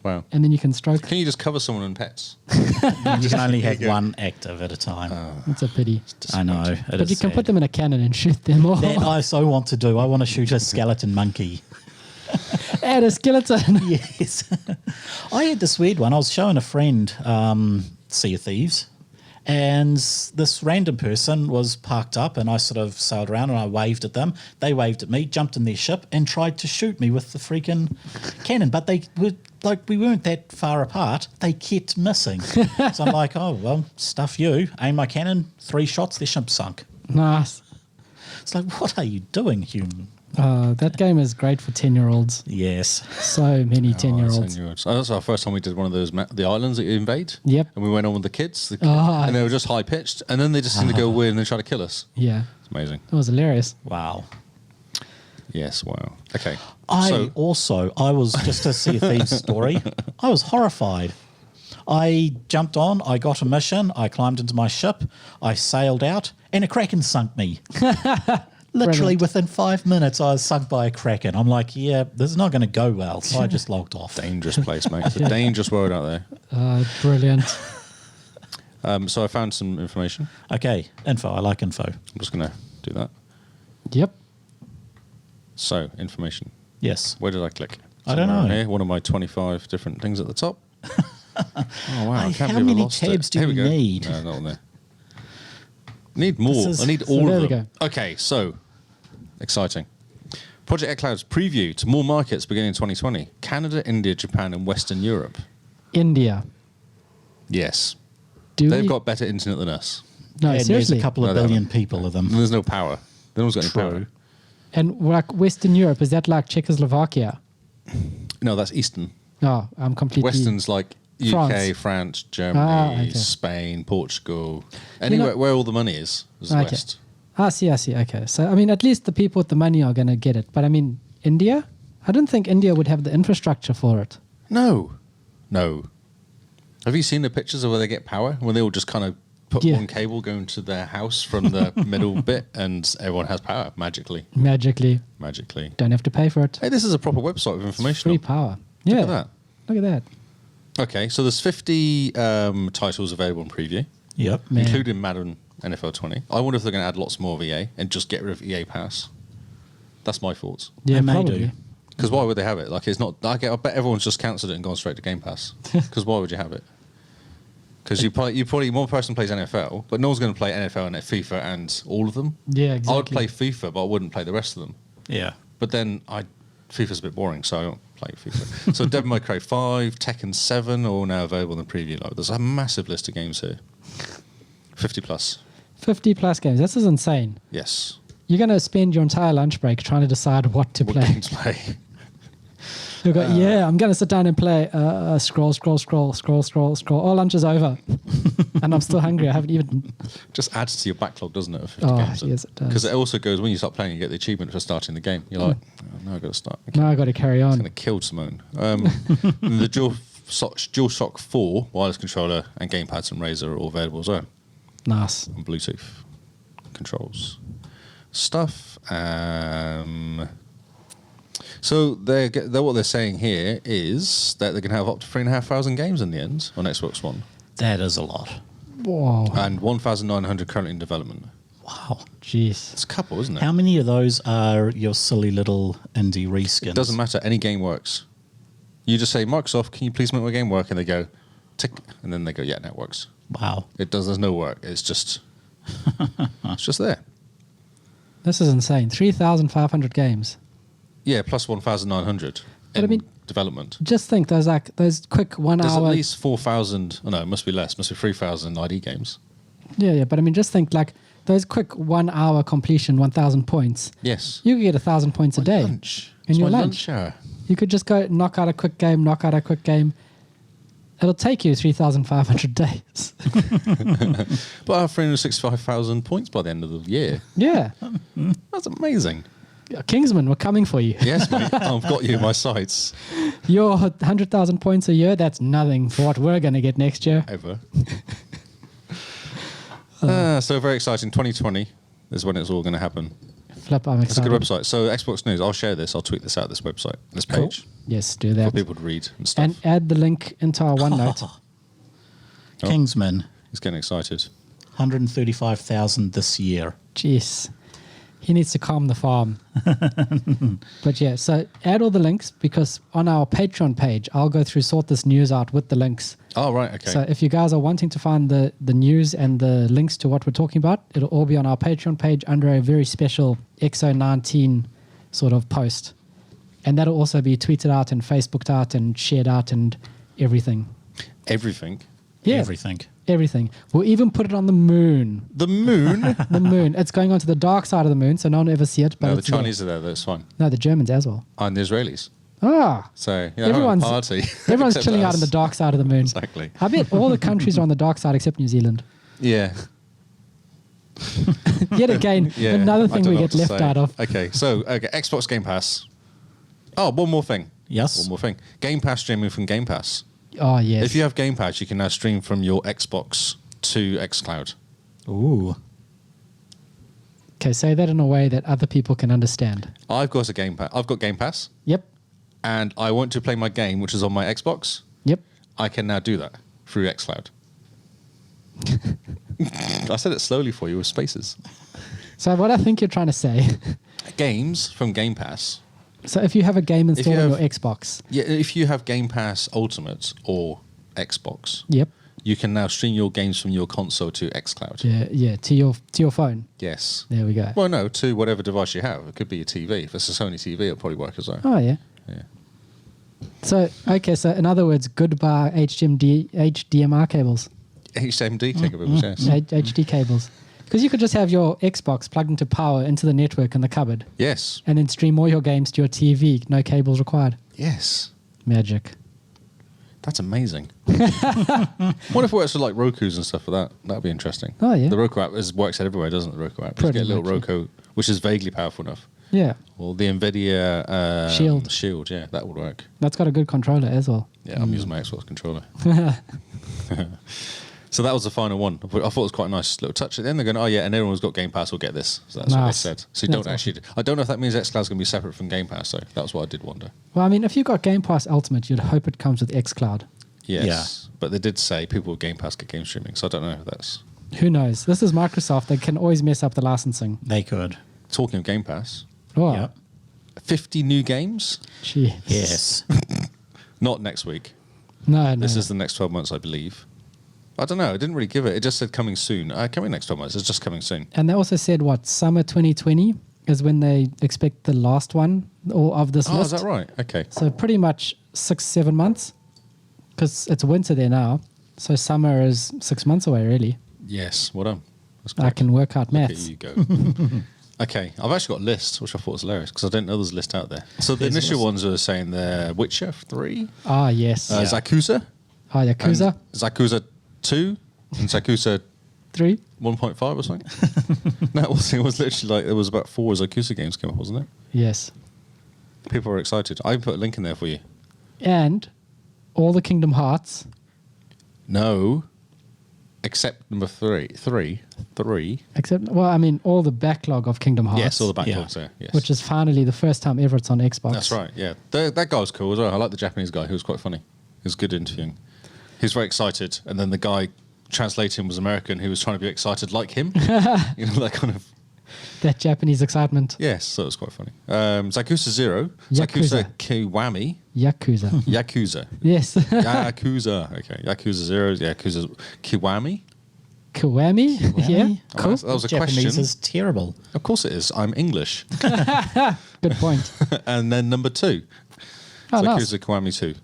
Wow. and then you can stroke. Can you just cover someone in pets? You can only have one active at a time. It's a pity. I know. But you can put them in a cannon and shoot them all. That I so want to do. I want to shoot a skeleton monkey. Add a skeleton. Yes. I had this weird one. I was showing a friend Sea of Thieves, and this random person was parked up, and I sort of sailed around and I waved at them. They waved at me, jumped in their ship, and tried to shoot me with the freaking cannon. But they were like, we weren't that far apart. They kept missing. So I'm like, oh, well, stuff you. Aim my cannon, 3 shots, their ship sunk. Nice. It's like, what are you doing, human? That game is great for 10-year-olds. Yes. So many 10-year-olds. 10-year-olds. That was our first time we did one of those the islands that you invade. Yep. And we went on with the kids, Oh, and they were just high pitched, and then they just seemed to go weird and they try to kill us. Yeah. It's amazing. It was hilarious. Wow. Yes. Wow. Okay. I was just to see a Thieves story. I was horrified. I jumped on, I got a mission, I climbed into my ship, I sailed out, and a kraken sunk me. Literally Brilliant. within 5 minutes, I was sunk by a kraken. I'm like, yeah, this is not going to go well. So I just logged off. Dangerous place, mate. It's a dangerous world out there. Brilliant. So I found some information. Okay, info. I like info. I'm just going to do that. Yep. So, information. Yes. Where did I click? I don't Somewhere know. Here, one of my 25 different things at the top. Oh, wow. I can't How believe I many lost tabs it. do Here we you go. need? No, not on there. Need more. This is- I need so all there of we them. Okay, so exciting. Project xCloud's preview to more markets beginning in 2020. Canada, India, Japan, and Western Europe. India. Yes. Do They've we? got better internet than us. No, And seriously. there's a couple of No, they billion haven't. people of them. There's no power. No one's got any True. power. And like Western Europe, is that like Czechoslovakia? No, that's Eastern. No, I'm completely. Western's like UK, France, Germany, okay. Spain, Portugal. Anywhere know- where all the money is Okay. West. I see. Okay. So, I mean, at least the people with the money are going to get it. But I mean, India? I don't think India would have the infrastructure for it. No. Have you seen the pictures of where they get power? When they all just kind of put Yeah. one cable going to their house from the middle bit and everyone has power magically. Magically. Magically. Don't have to pay for it. Hey, this is a proper website with information. Free on. power. Look Yeah. at that. Look at that. Okay, so there's 50 titles available in preview, Yep. Man. including Madden NFL 20. I wonder if they're going to add lots more of EA and just get rid of EA Pass. That's my thoughts. Yeah, They may probably. do. Because why would they have it? Like, it's not. I bet everyone's just cancelled it and gone straight to Game Pass. Because why would you have it? Because you probably one person plays NFL, but no one's going to play NFL and FIFA and all of them. Yeah, exactly. I would play FIFA, but I wouldn't play the rest of them. Yeah. But then FIFA's a bit boring, so I don't play FIFA. So Devil May Cry 5, Tekken 7 are all now available in the preview. Like, there's a massive list of games here. 50 plus. 50 plus games. This is insane. Yes. You're going to spend your entire lunch break trying to decide what to What play. games to play? You go, yeah, I'm going to sit down and play scroll. All lunch is over. And I'm still hungry. I haven't even... Just adds to your backlog, doesn't it? Of 50 Oh, games. yes, it does. Because it also goes, when you start playing, you get the achievement for starting the game. You're like, oh, now I've got to start. Okay. Now I've got to carry It's on. going to kill Simone. The DualShock 4 wireless controller and gamepads and Razer are all available as well. Nice. On Bluetooth controls stuff. So what they're saying here is that they can have up to 3,500 games in the end on Xbox One, That is a lot. Whoa. and 1,900 currently in development. Wow. Jeez. It's a couple, isn't it? How many of those are your silly little indie reskins? It doesn't matter. Any game works. You just say, Microsoft, can you please make my game work? And they go, tick, and then they go, yeah, that works. Wow. It does. There's no work. It's just there. This is insane. 3,500 games. Yeah, plus 1,900 But in I mean- development. Just think, those quick 1 There's hour... at least 4,000. Oh no, it must be less. Must be 3,000 ID games. Yeah, but I mean, just think, like, those quick 1 hour completion, 1,000 points. Yes. You could get 1,000 points a day. Lunch. In It's your my lunch. hour. You could just go knock out a quick game. It'll take you 3,500 days. But I have 365,000 points by the end of the year. Yeah. That's amazing. Kingsman, we're coming for you. Yes, mate. I've got you in my sights. Your 100,000 points a year, that's nothing for what we're going to get next year. Ever. So very exciting. 2020 is when it's all going to happen. Flip, I'm It's a excited. good website. So Xbox News, I'll share this. I'll tweet this out, this website, this Cool. page, Yes, do for that. people to read and stuff. And add the link into our OneNote. Oh. Kingsman, He's getting excited. 135,000 this year. Jeez. He needs to calm the farm. But yeah, so add all the links because on our Patreon page, I'll go through, sort this news out with the links. Oh, right, okay. So if you guys are wanting to find the news and the links to what we're talking about, it'll all be on our Patreon page under a very special XO19 sort of post. And that'll also be tweeted out and Facebooked out and shared out and everything. Everything? Yeah. Everything. We'll even put it on the moon. The moon? The moon. It's going onto the dark side of the moon, so no one will ever see it. But No, the it's there. Chinese are there, that's fine. No, the Germans as well. And the Israelis. Ah. So, yeah, Everyone's- party. Everyone's Except chilling out us. on the dark side of the moon. Exactly. I bet all the countries are on the dark side except New Zealand. Yeah. Yet again, Yeah. another I thing don't we know get what to left say. out of. Okay, so Xbox Game Pass. Oh, one more thing. Yes. One more thing. Game Pass streaming from Game Pass. Oh, yes. If you have Game Pass, you can now stream from your Xbox to xCloud. Ooh. Okay, say that in a way that other people can understand. I've got Game Pass, Yep. and I want to play my game, which is on my Xbox. Yep. I can now do that through xCloud. I said it slowly for you with spaces. So what I think you're trying to say, Games from Game Pass. so if you have a game If you installed on have- your Xbox, Yeah, if you have Game Pass Ultimate or Xbox, yep, you can now stream your games from your console to xCloud. yeah, to your phone. Yes. There we go. Well, no, to whatever device you have. It could be a TV. If it's a Sony TV, it'll probably work as well. Oh, yeah. Yeah. So, okay, so in other words, goodbye HDMI cables, HMD cables, yes. HD cables. Because you could just have your Xbox plugged into power into the network in the cupboard Yes. and then stream all your games to your TV. No cables required. Yes. Magic. That's amazing. What if it works with like Roku's and stuff like that? That'd be interesting. Oh, yeah. The Roku app works everywhere, doesn't it? The Roku app. You Pretty get a little much, yeah. Roku, which is vaguely powerful enough. Yeah. Well, the NVIDIA Shield, yeah, that would work. That's got a good controller as well. Yeah, I'm using my Xbox controller. So that was the final one. I thought it was quite a nice little touch. At the end, they're going, oh yeah, and everyone's got Game Pass will get this. So that's what they Nice. said. So you That's don't actually. I don't know if that means xCloud's going to be separate from Game Pass. So that was what I did wonder. Well, I mean, if you've got Game Pass Ultimate, you'd hope it comes with xCloud. Yes, but they did say people with Game Pass get game streaming. So I don't know if that's Who knows? This is Microsoft. They can always mess up the licensing. They could. talking of Game Pass. Oh, Yep. 50 new games. Jeez. Yes. Not next week. No. This is the next 12 months, I believe. I don't know. It didn't really give it. It just said coming soon. Coming next 12 months. It's just coming soon. And they also said, what, summer 2020 is when they expect the last one or of this Oh, list. is that right? Okay. So pretty much 6-7 months because it's winter there now. So summer is 6 months away, really. Yes. Well done. That's I correct. can work out Look maths. at you go. Okay. I've actually got a list, which I thought was hilarious because I didn't know there's a list out there. So the There's a initial list. ones were saying the Witcher 3, Ah, yes. Yeah. Zakuza, Yakuza and Zakuza 2, and Zakuza 3. 1.5 or something. No, it was literally like there was about 4 Zakuza games came up, wasn't it? Yes. People were excited. I put a link in there for you. And all the Kingdom Hearts. No, except number 3. 3. Except, well, I mean, all the backlog of Kingdom Hearts. Yes, all the backlogs there. Yes, Which is finally the first time ever it's on Xbox. that's right. Yeah, that guy was cool as well. I like the Japanese guy. He was quite funny. He was good interviewing. He was very excited, and then the guy translating was American who was trying to be excited like him. You know, that kind of. That Japanese excitement. Yes, so it was quite funny. Zakuza 0, Yakuza. Zakuza Kiwami, Yakuza. Yakuza. Yes. Yakuza. Okay, Yakuza 0, Yakuza Kiwami. Kiwami? Yeah. Oh, Cool. that was a Japanese question. is terrible. Of course it is. I'm English. Good point. And then number 2, Oh, nice. Zakuza Kiwami 2.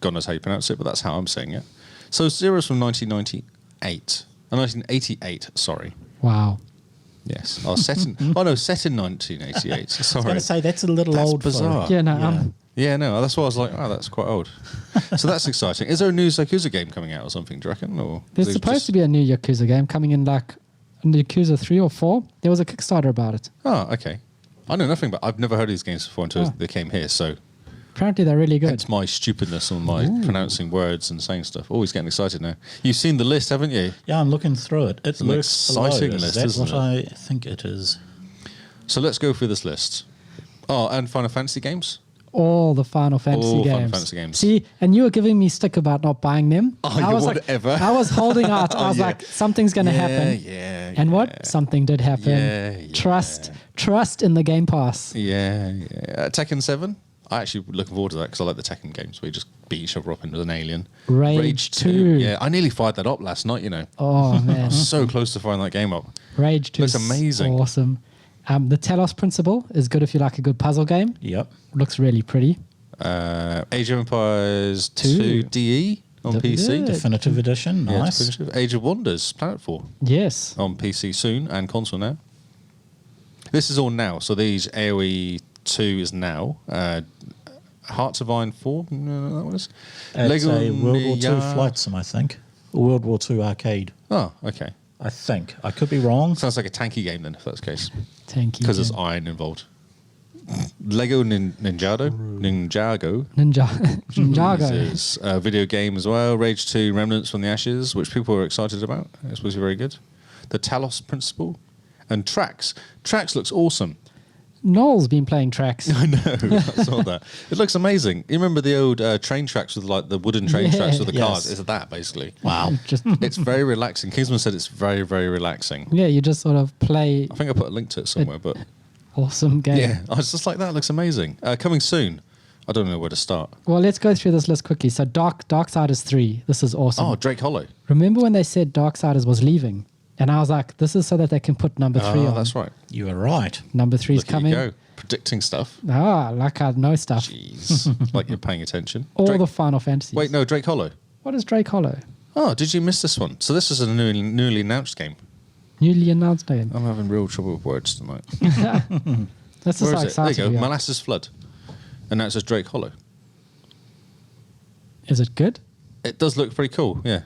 God knows how you pronounce it, but that's how I'm saying it. So 0's from 1998. 1988, sorry. Wow. Yes. Oh, set in 1988. I was Sorry. going to say that's a little That's old. bizarre. Yeah, no, Yeah. Yeah, no, that's why I was like, oh, that's quite old. So that's exciting. Is there a new Yakuza game coming out or something, do you reckon? Or There's supposed to be a new Yakuza game coming in like Yakuza 3 or 4. There was a Kickstarter about it. Oh, okay. I know nothing, but I've never heard of these games before until Oh. they came here. So Apparently they're really good. hence my stupidness on my pronouncing words and saying stuff. Always getting excited now. You've seen the list, haven't you? Yeah, I'm looking through it. It an looks exciting below. list, Is that isn't what it? I think it is? So let's go through this list. Oh, and Final Fantasy games. all the Final Fantasy All games. Final Fantasy games. See, and you were giving me stick about not buying them. Oh, I yeah, was whatever. Like, I was holding out. I was Yeah. like, something's going to happen. Yeah. And what? Something did happen. Yeah. Trust in the Game Pass. Yeah. Tekken 7. I actually looking forward to that because I like the Tekken games where you just beat each other up into an alien. Rage 2. Yeah, I nearly fired that up last night, you know. Oh, I man. was so close to firing that game up. Rage 2 Looks is amazing. awesome. The Telos Principle is good if you like a good puzzle game. Yep. Looks really pretty. Age of Empires 2 DE on PC. Yeah. Definitive edition. Yeah, Nice. definitive. Age of Wonders, Planetfall, Yes. on PC soon and console now. This is all now, so these AoE 2 is now. Hearts of Iron 4, no, that one is. It's a World War II Nia- flight sim, I think. World War II arcade. Oh, okay. I think. I could be wrong. Sounds like a tanky game then, if that's the case. Tanky. Because there's game. iron involved. Lego Ninjago. Ninjago. Jesus. Video game as well. Rage 2 Remnants from the Ashes, which people were excited about. It's supposed to be very good. The Talos Principle. And Tracks. Tracks looks awesome. Noel's been playing tracks. I know. I saw that. It looks amazing. You remember the old train tracks with like the wooden train Yeah. tracks with the Yes. cars? It's that basically. Wow. Just It's very relaxing. Kingsman said it's very, very relaxing. yeah, you just sort of play I think I put a link to it somewhere, but awesome game. yeah, I was just like, that looks amazing. Coming soon. I don't know where to start. Well, let's go through this list quickly. So Darksiders 3. This is awesome. Oh, Drake Hollow. Remember when they said Darksiders was leaving? And I was like, this is so that they can put number 3 Oh, on. that's right. You are right. Number 3 is Look at coming. you go. Predicting stuff. Ah, like I know stuff. Jeez. Like you're paying attention. All Drake- the Final Fantasies. Wait, no, Drake Hollow. What is Drake Hollow? Oh, did you miss this one? So this is a newly announced game. Newly announced game. I'm having real trouble with words tonight. That's just Where how is it? There you excited go. we are. Molasses Flood. And that's just Drake Hollow. Is it good? It does look pretty cool, yeah.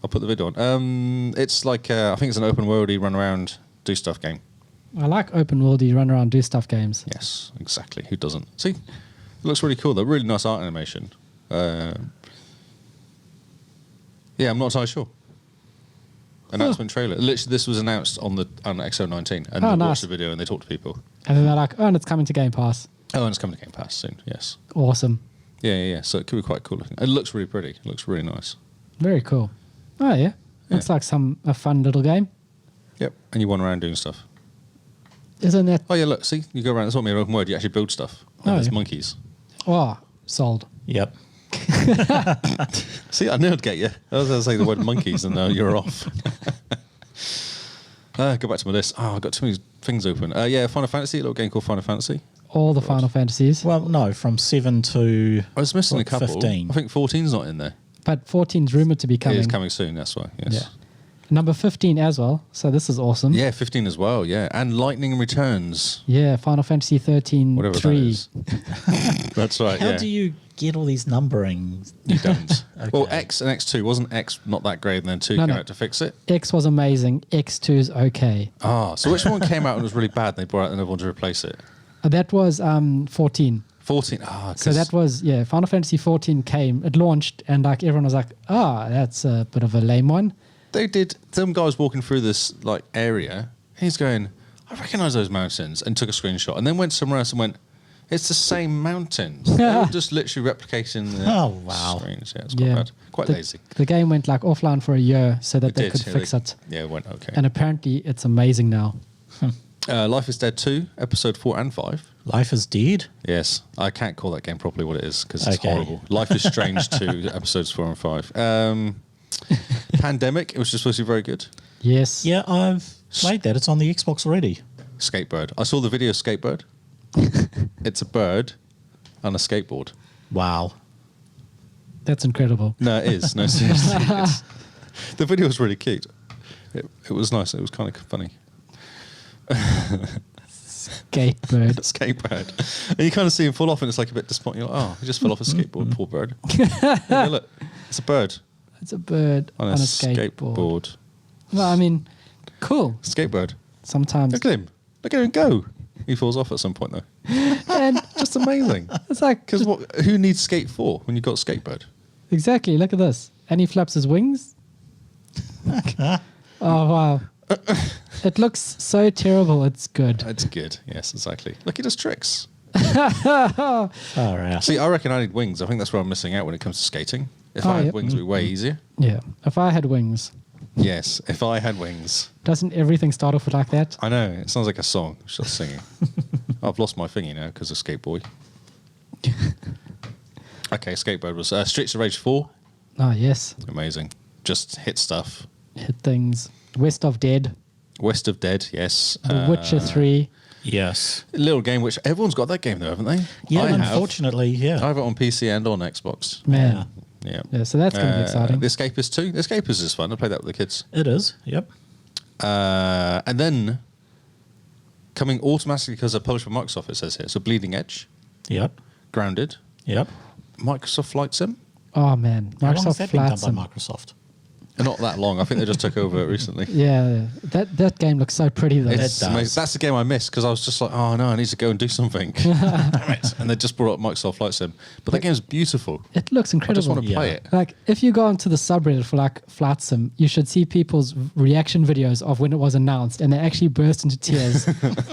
I'll put the video on. It's like, I think it's an open worldy run around, do stuff game. I like open worldy run around do stuff games. Yes, exactly. Who doesn't? See? It looks really cool though. Really nice art animation. Yeah, I'm not entirely sure. Announcement trailer. Literally, this was announced on XO19, and Oh, they nice. watched the video and they talked to people. And then they're like, oh, and it's coming to Game Pass. Oh, and it's coming to Game Pass soon. Yes. Awesome. Yeah. So it could be quite cool looking. It looks really pretty. It looks really nice. Very cool. Oh, yeah. Looks like a fun little game. Yep. And you wander around doing stuff. Isn't it? Oh yeah, look. See, you go around. That's what I mean. Open world. You actually build stuff. And Oh, there's yeah. monkeys. Oh, sold. Yep. See, I knew I'd get you. I was going to say the word monkeys, and you're off. Go back to my list. Oh, I've got too many things open. Yeah, Final Fantasy, a little game called Final Fantasy. All the Final Fantasies. Well, no, from 7 to I was missing what, a couple. 15. I think 14's not in there. But 14's rumored to be coming. It is coming soon, that's why, yes. Yeah. Number 15 as well. So this is awesome. Yeah, 15 as well, yeah. And Lightning Returns. Yeah, Final Fantasy 13 Whatever 3. that is. That's right, How yeah. do you get all these numberings? You don't. Okay. Well, X and X2. Wasn't X not that great and then 2 No, came no. out to fix it? X was amazing. X2's okay. Ah, so which one came out and was really bad and they brought out another one to replace it? That was 14. 14. So that was, yeah, Final Fantasy 14 came, it launched, and like everyone was like, that's a bit of a lame one. They did. Some guy was walking through this like area. He's going, I recognise those mountains, and took a screenshot, and then went somewhere else and went, it's the same mountains. They were just literally replicating the Oh, wow. screens. Yeah, it's quite bad. Quite lazy. The game went like offline for a year so that It they did, could yeah, fix it. Yeah, it went okay. And apparently it's amazing now. Life is Dead 2, episode 4 and 5. Life is Dead? Yes, I can't call that game properly what it is because it's Okay. horrible. Life is Strange 2, episodes 4 and 5. Pandemic, it was just supposed to be very good. Yes. Yeah, I've played that. It's on the Xbox already. Skatebird. I saw the video of Skatebird. It's a bird on a skateboard. Wow. That's incredible. No, it is. No, seriously. The video was really cute. It was nice. It was kind of funny. Skatebird. Skatebird. And you kind of see him fall off and it's like a bit disappointing. You're like, oh, he just fell off a skateboard. Poor bird. Yeah, look, it's a bird It's a bird on on a skateboard. Well, I mean, cool. Skateboard. Sometimes. Look at him. Look at him go. He falls off at some point, though. And Just amazing. it's like, Because who needs skate for when you've got skatebird? exactly, look at this. And he flaps his wings. Oh, wow. It looks so terrible. It's good. It's good. Yes, exactly. Look, he does tricks. Far out. See, I reckon I need wings. I think that's where I'm missing out when it comes to skating. If I had wings, it would be way easier. Yeah. If I had wings, Yes, if I had wings. doesn't everything start off with like that? I know, it sounds like a song. Just singing. I've lost my thingy now because of Skateboy. Okay, Skateboard was Streets of Rage 4. Oh, yes. Amazing. Just hit stuff. Hit things. West of Dead. West of Dead, yes. The Witcher 3. Yes. Little game which everyone's got that game though, haven't they? Yeah, I have. unfortunately, yeah. I have it on PC and on Xbox. Man. Yeah. Yeah, so that's going to be exciting. The Escapist 2. The Escapist is fun. I play that with the kids. It is, yep. And then coming automatically because they're published by Microsoft, it says here. So Bleeding Edge, Yep. Grounded, Yep. Microsoft Flight Sim. Oh, man. How long has Microsoft that been Flight done Sim. by Microsoft? Not that long. I think they just took over it recently. Yeah, that game looks so pretty though. It's does. amazing. That's the game I missed because I was just like, oh no, I need to go and do something. Damn it. And they just brought up Microsoft Flight Sim. But that game's beautiful. It looks I incredible. just want to play Yeah. it. Like, if you go onto the subreddit for like Flight Sim, you should see people's reaction videos of when it was announced, and they actually burst into tears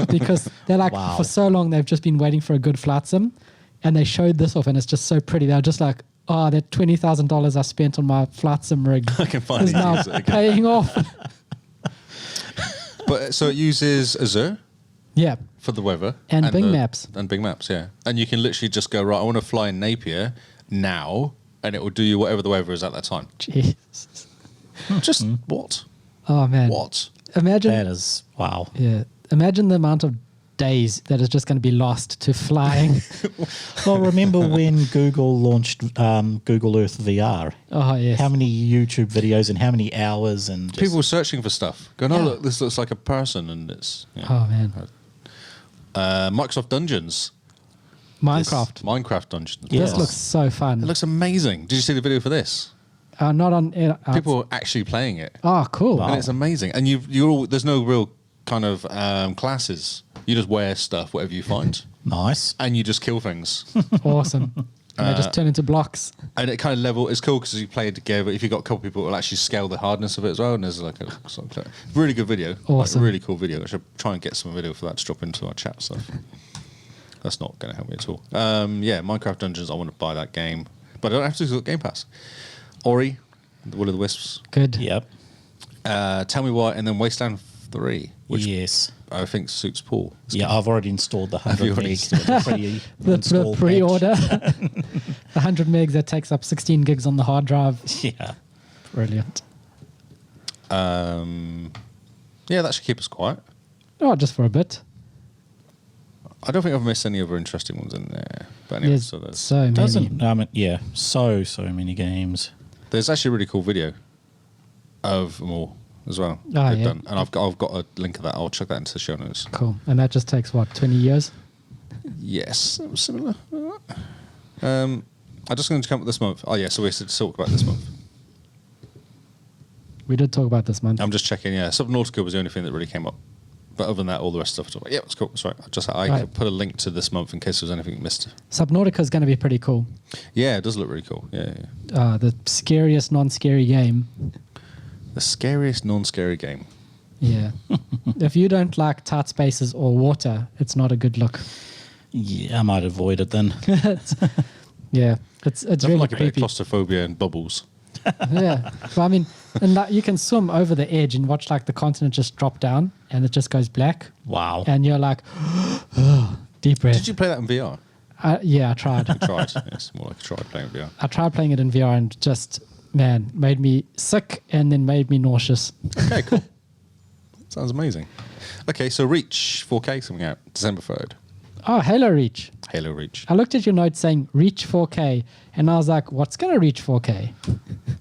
because they're like, Wow. for so long they've just been waiting for a good Flight Sim, and they showed this off, and it's just so pretty. They're just like, oh, that $20,000 I spent on my Flight Sim rig I can finally is now use it again. paying off. But so it uses Azure Yeah, for the weather And Bing the- Maps. and Bing Maps, yeah. And you can literally just go, right, I want to fly in Napier now, and it will do you whatever the weather is at that time. jeez. Just what? Oh man, What? Imagine, That is, wow. yeah, imagine the amount of days that is just going to be lost to flying. Well, remember when Google launched Google Earth VR? Oh yes, How many YouTube videos and how many hours and just, People were searching for stuff. Going, oh, Yeah. look, this looks like a person, and it's Oh man, Microsoft Dungeons. Minecraft. This Minecraft Dungeons. Yeah. This Yes. looks so fun. It looks amazing. Did you see the video for this? Not on. People are actually playing it, Oh, cool. and it's amazing. And you're all, there's no real kind of classes. You just wear stuff, whatever you find, nice. and you just kill things. Awesome. And they just turn into blocks. And it kind of level. It's cool because you play it together. If you've got a couple people, it will actually scale the hardness of it as well. And there's like a sort of really good video. Awesome. Like a really cool video. I should try and get some video for that to drop into our chat stuff. That's not going to help me at all. Yeah, Minecraft Dungeons. I want to buy that game, but I don't have to do Game Pass. Ori, the Will of the Wisps. Good. Yep. Tell Me Why, and then Wasteland 3, which Yes. I think suits Paul. Yeah, I've already installed the Have you 100 already meg The install pre-order. The 100 megs that takes up 16 gigs on the hard drive. patch. Yeah. Brilliant. Yeah, that should keep us quiet. Oh, just for a bit. I don't think I've missed any other interesting ones in there. But anyway, There's so there's, so many. Doesn't yeah, so many games. there's actually a really cool video of them all as well. Ah, they've yeah. done. And I've got a link of that. I'll chuck that into the show notes. Cool. And that just takes, what, 20 years? Yes, it was similar. I'm just going to come up with this month. Oh yeah, so we should talk about this month. We did talk about this month. I'm just checking. Yeah, Subnautica was the only thing that really came up. But other than that, all the rest of stuff. Yeah, it's cool. That's right. I Right. could put a link to this month in case there was anything missed. Subnautica is going to be pretty cool. Yeah, it does look really cool. Yeah. The scariest non-scary game. The scariest non-scary game. Yeah. If you don't like tight spaces or water, it's not a good look. Yeah, I might avoid it then. Yeah. It's Nothing really like a bit of creepy. claustrophobia and bubbles. Yeah. But I mean, and like, you can swim over the edge and watch like the continent just drop down and it just goes black. Wow. And you're like, deep breath. Did you play that in VR? Yeah, I tried. I tried. It's more like I tried playing VR. I tried playing it in VR and just, man, made me sick and then made me nauseous. Okay, cool. Sounds amazing. Okay, so Reach 4K coming out December 3rd. Oh, Halo Reach. Halo Reach. I looked at your note saying Reach 4K and I was like, what's going to reach 4K?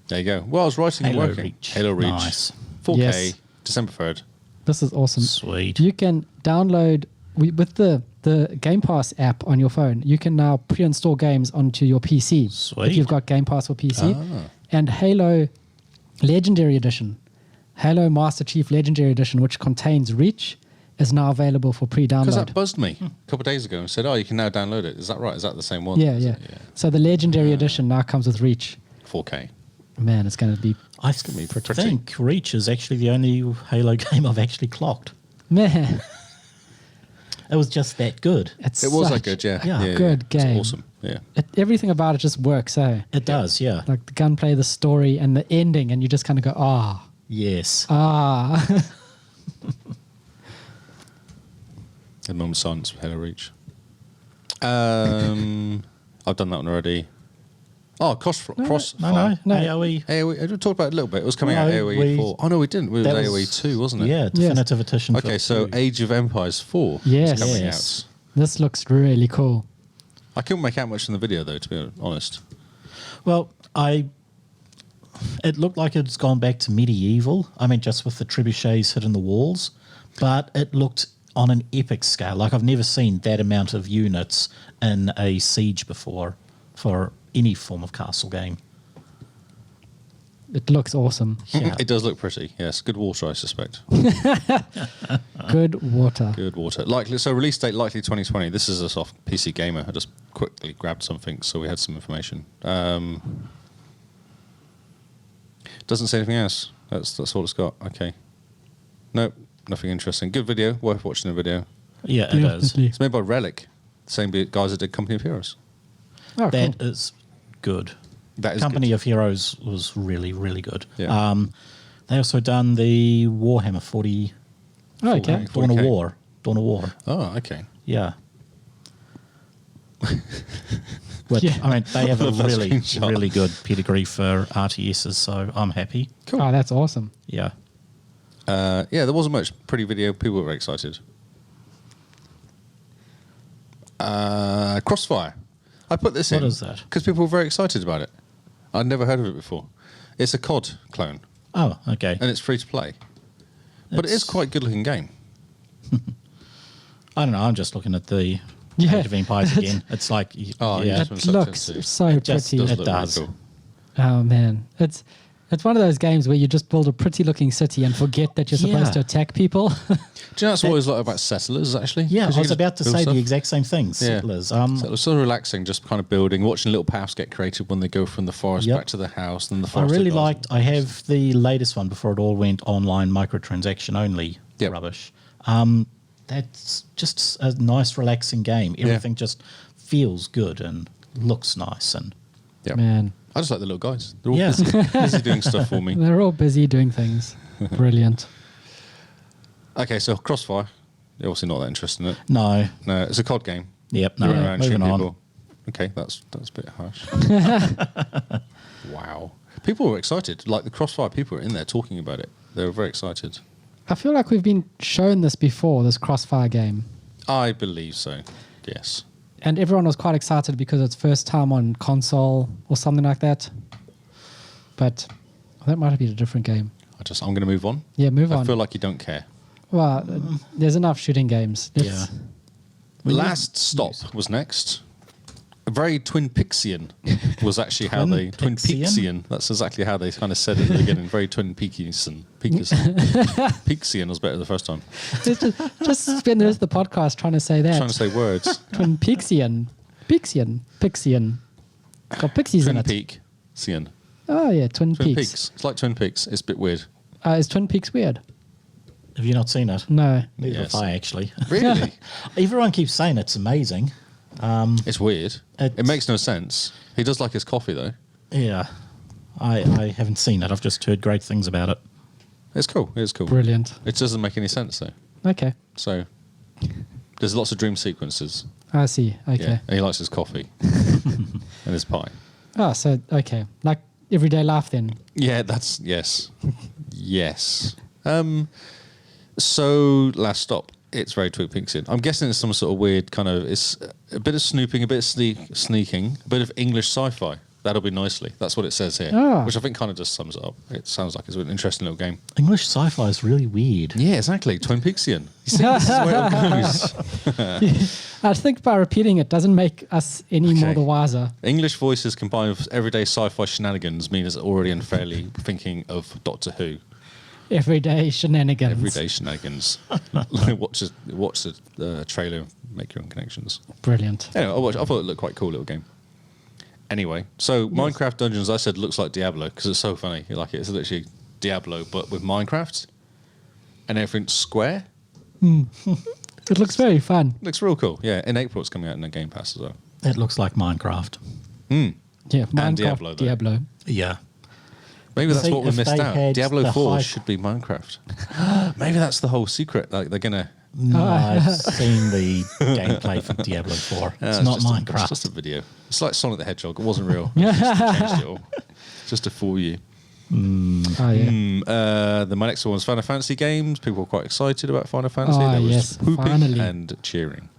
There you go. Well, I was writing and Halo working. Reach. Halo Reach. Nice. 4K, Yes. December 3rd. This is awesome. Sweet. You can download, with the Game Pass app on your phone, you can now pre-install games onto your PC. Sweet. If you've got Game Pass for PC. And Halo Legendary Edition, Halo Master Chief Legendary Edition, which contains Reach, is now available for Because pre-download. that buzzed me a couple of days ago and said, oh, you can now download it. Is that right? Is that the same one? Yeah, Is yeah. it? So the Legendary Edition now comes with Reach. 4K. Man, it's going to be, I gonna be pretty. think Reach is actually the only Halo game I've actually clocked. man. It was just that good. It's It was such that good, yeah. a good It's game. awesome, yeah. Everything about it just works, eh? It does, yeah. Like the gunplay, the story, and the ending, and you just kind of go, Yes. ah. A moment of silence for Halo Reach. I've done that one already. Oh, Crossfire. No. AOE. AOE. I talked about it a little bit. It was coming out No, AOE 4. Oh, no, we didn't. It was that AOE 2, wasn't it? Yeah, definitive edition. Okay, for so 2. Age of Empires 4 Yes. is coming Yes. This looks really cool. out. I couldn't make out much in the video, though, to be honest. Well, it looked like it's gone back to medieval. I mean, just with the trebuchets hitting the walls, but it looked on an epic scale. Like I've never seen that amount of units in a siege before for any form of castle game. It looks awesome. Yeah. It does look pretty, yes. Good water, I suspect. Good water. Good water. Likely. So release date likely 2020. This is a soft PC gamer. I just quickly grabbed something, so we had some information. Doesn't say anything else. That's all it's got. Okay. Nope. Nothing interesting. Good video. Worth watching the video. Yeah, it is. Definitely. It's made by Relic, the same guys that did Company of Heroes. Oh, That cool. is good. That is Company good. of Heroes was really, really good. Yeah. They also done the Warhammer 40 Oh, okay. Full- Dawn of 40K. War. Dawn of War. Oh, okay. Yeah. Which, Yeah. I mean, they have a Love that really, screenshot. really good pedigree for RTSs, so I'm happy. Cool. Oh, that's awesome. Yeah. Yeah, there wasn't much pretty video. People were very excited. Crossfire. I put this in. What is that? Because people were very excited about it. I'd never heard of it before. It's a COD clone, Oh, okay. and it's free to play. But it is It's- quite a good looking game. I don't know. I'm just looking at the Yeah. Age of Empires again. It's like, Oh, yeah. yeah. It been sucked looks into. so It just pretty. It look really does. cool. Oh man, it's one of those games where you just build a pretty looking city and forget that you're supposed Yeah. to attack people. Do you know that's what I always like about Settlers, actually? Yeah, 'Cause I you was can about to build say stuff. the exact same thing. Yeah. Settlers. So it was sort of relaxing, just kind of building, watching little paths get created when they go from the forest Yep. back to the house, then the I forest. really goes. liked. I have the latest one before it all went online, microtransaction only Yep. rubbish. That's just a nice, relaxing game. Everything just feels good and looks nice, and Yeah. Man, I just like the little guys. They're all Yeah. busy doing stuff for me. they're all busy doing things. Brilliant. Okay, so Crossfire. You're obviously not that interested in it. no, No, it's a COD game. yep, no, Running around moving shooting on. people. Okay, that's a bit harsh. Wow. People were excited. Like the Crossfire people were in there talking about it. They were very excited. I feel like we've been shown this before, this Crossfire game. I believe so. Yes. And everyone was quite excited because it's first time on console or something like that. But that might have been a different game. I'm going to move on. Yeah, move I on. feel like you don't care. Well, there's enough shooting games. Yeah. Last Stop was next. Very Twin Peaksian was actually how they... Twin Peaksian? Peaksian. That's exactly how they kind of said it at the beginning. Very Twin Peaksian. Peaksian was better the first time. Just spend the rest of the podcast trying to say that. Trying to say words. Twin Peaksian. Pixian. Got pixies in Twin it. Peaksian. Oh, yeah, Twin Twin Peaks. Peaks. It's like Twin Peaks. It's a bit weird. Is Twin Peaks weird? Have you not seen it? No. Neither Yes. have I, actually. Really? Everyone keeps saying it's amazing. It's weird. It makes no sense. He does like his coffee, though. Yeah, I haven't seen it. I've just heard great things about it. It's cool. It's cool. Brilliant. It doesn't make any sense, though. Okay. So there's lots of dream sequences. I see. Okay. Yeah. And he likes his coffee and his pie. Oh, so, okay. Like everyday life then. Yeah, that's... Yes. Yes. So, Last Stop. It's very Twin Peaksian. I'm guessing it's some sort of weird kind of... It's a bit of snooping, a bit of sneaking, a bit of English sci-fi. That'll be nicely. That's what it says here. Ah. Which I think kind of just sums it up. It sounds like it's an interesting little game. English sci-fi is really weird. Yeah, exactly. Twin Peaksian. You see, this is where it goes. I think by repeating it doesn't make us any more Okay. the wiser. English voices combined with everyday sci-fi shenanigans mean it's already unfairly thinking of Doctor Who. Everyday shenanigans. Everyday shenanigans. watch the trailer, make your own connections. Brilliant. Anyway, I thought it looked quite a cool little game. Anyway, so Minecraft Dungeons, I said, looks like Diablo because it's so funny. Like it's literally Diablo, but with Minecraft and everything's square. It It looks very fun. Looks real cool. Yeah, in April it's coming out in the Game Pass as well. It looks like Minecraft. Yeah, Minecraft, Diablo, though. Diablo. Yeah. Maybe that's See, what we if missed they out. had Diablo the 4 hype- should be Minecraft. Maybe that's the whole secret. Like they're gonna. No, I've seen the gameplay for Diablo 4. It's not Minecraft. It's just a video. It's like Sonic the Hedgehog. It wasn't real. They changed it all. Just to fool you. Oh, yeah. My next one was Final Fantasy games. People were quite excited about Final Fantasy. Oh, There was yes, whooping finally. and cheering.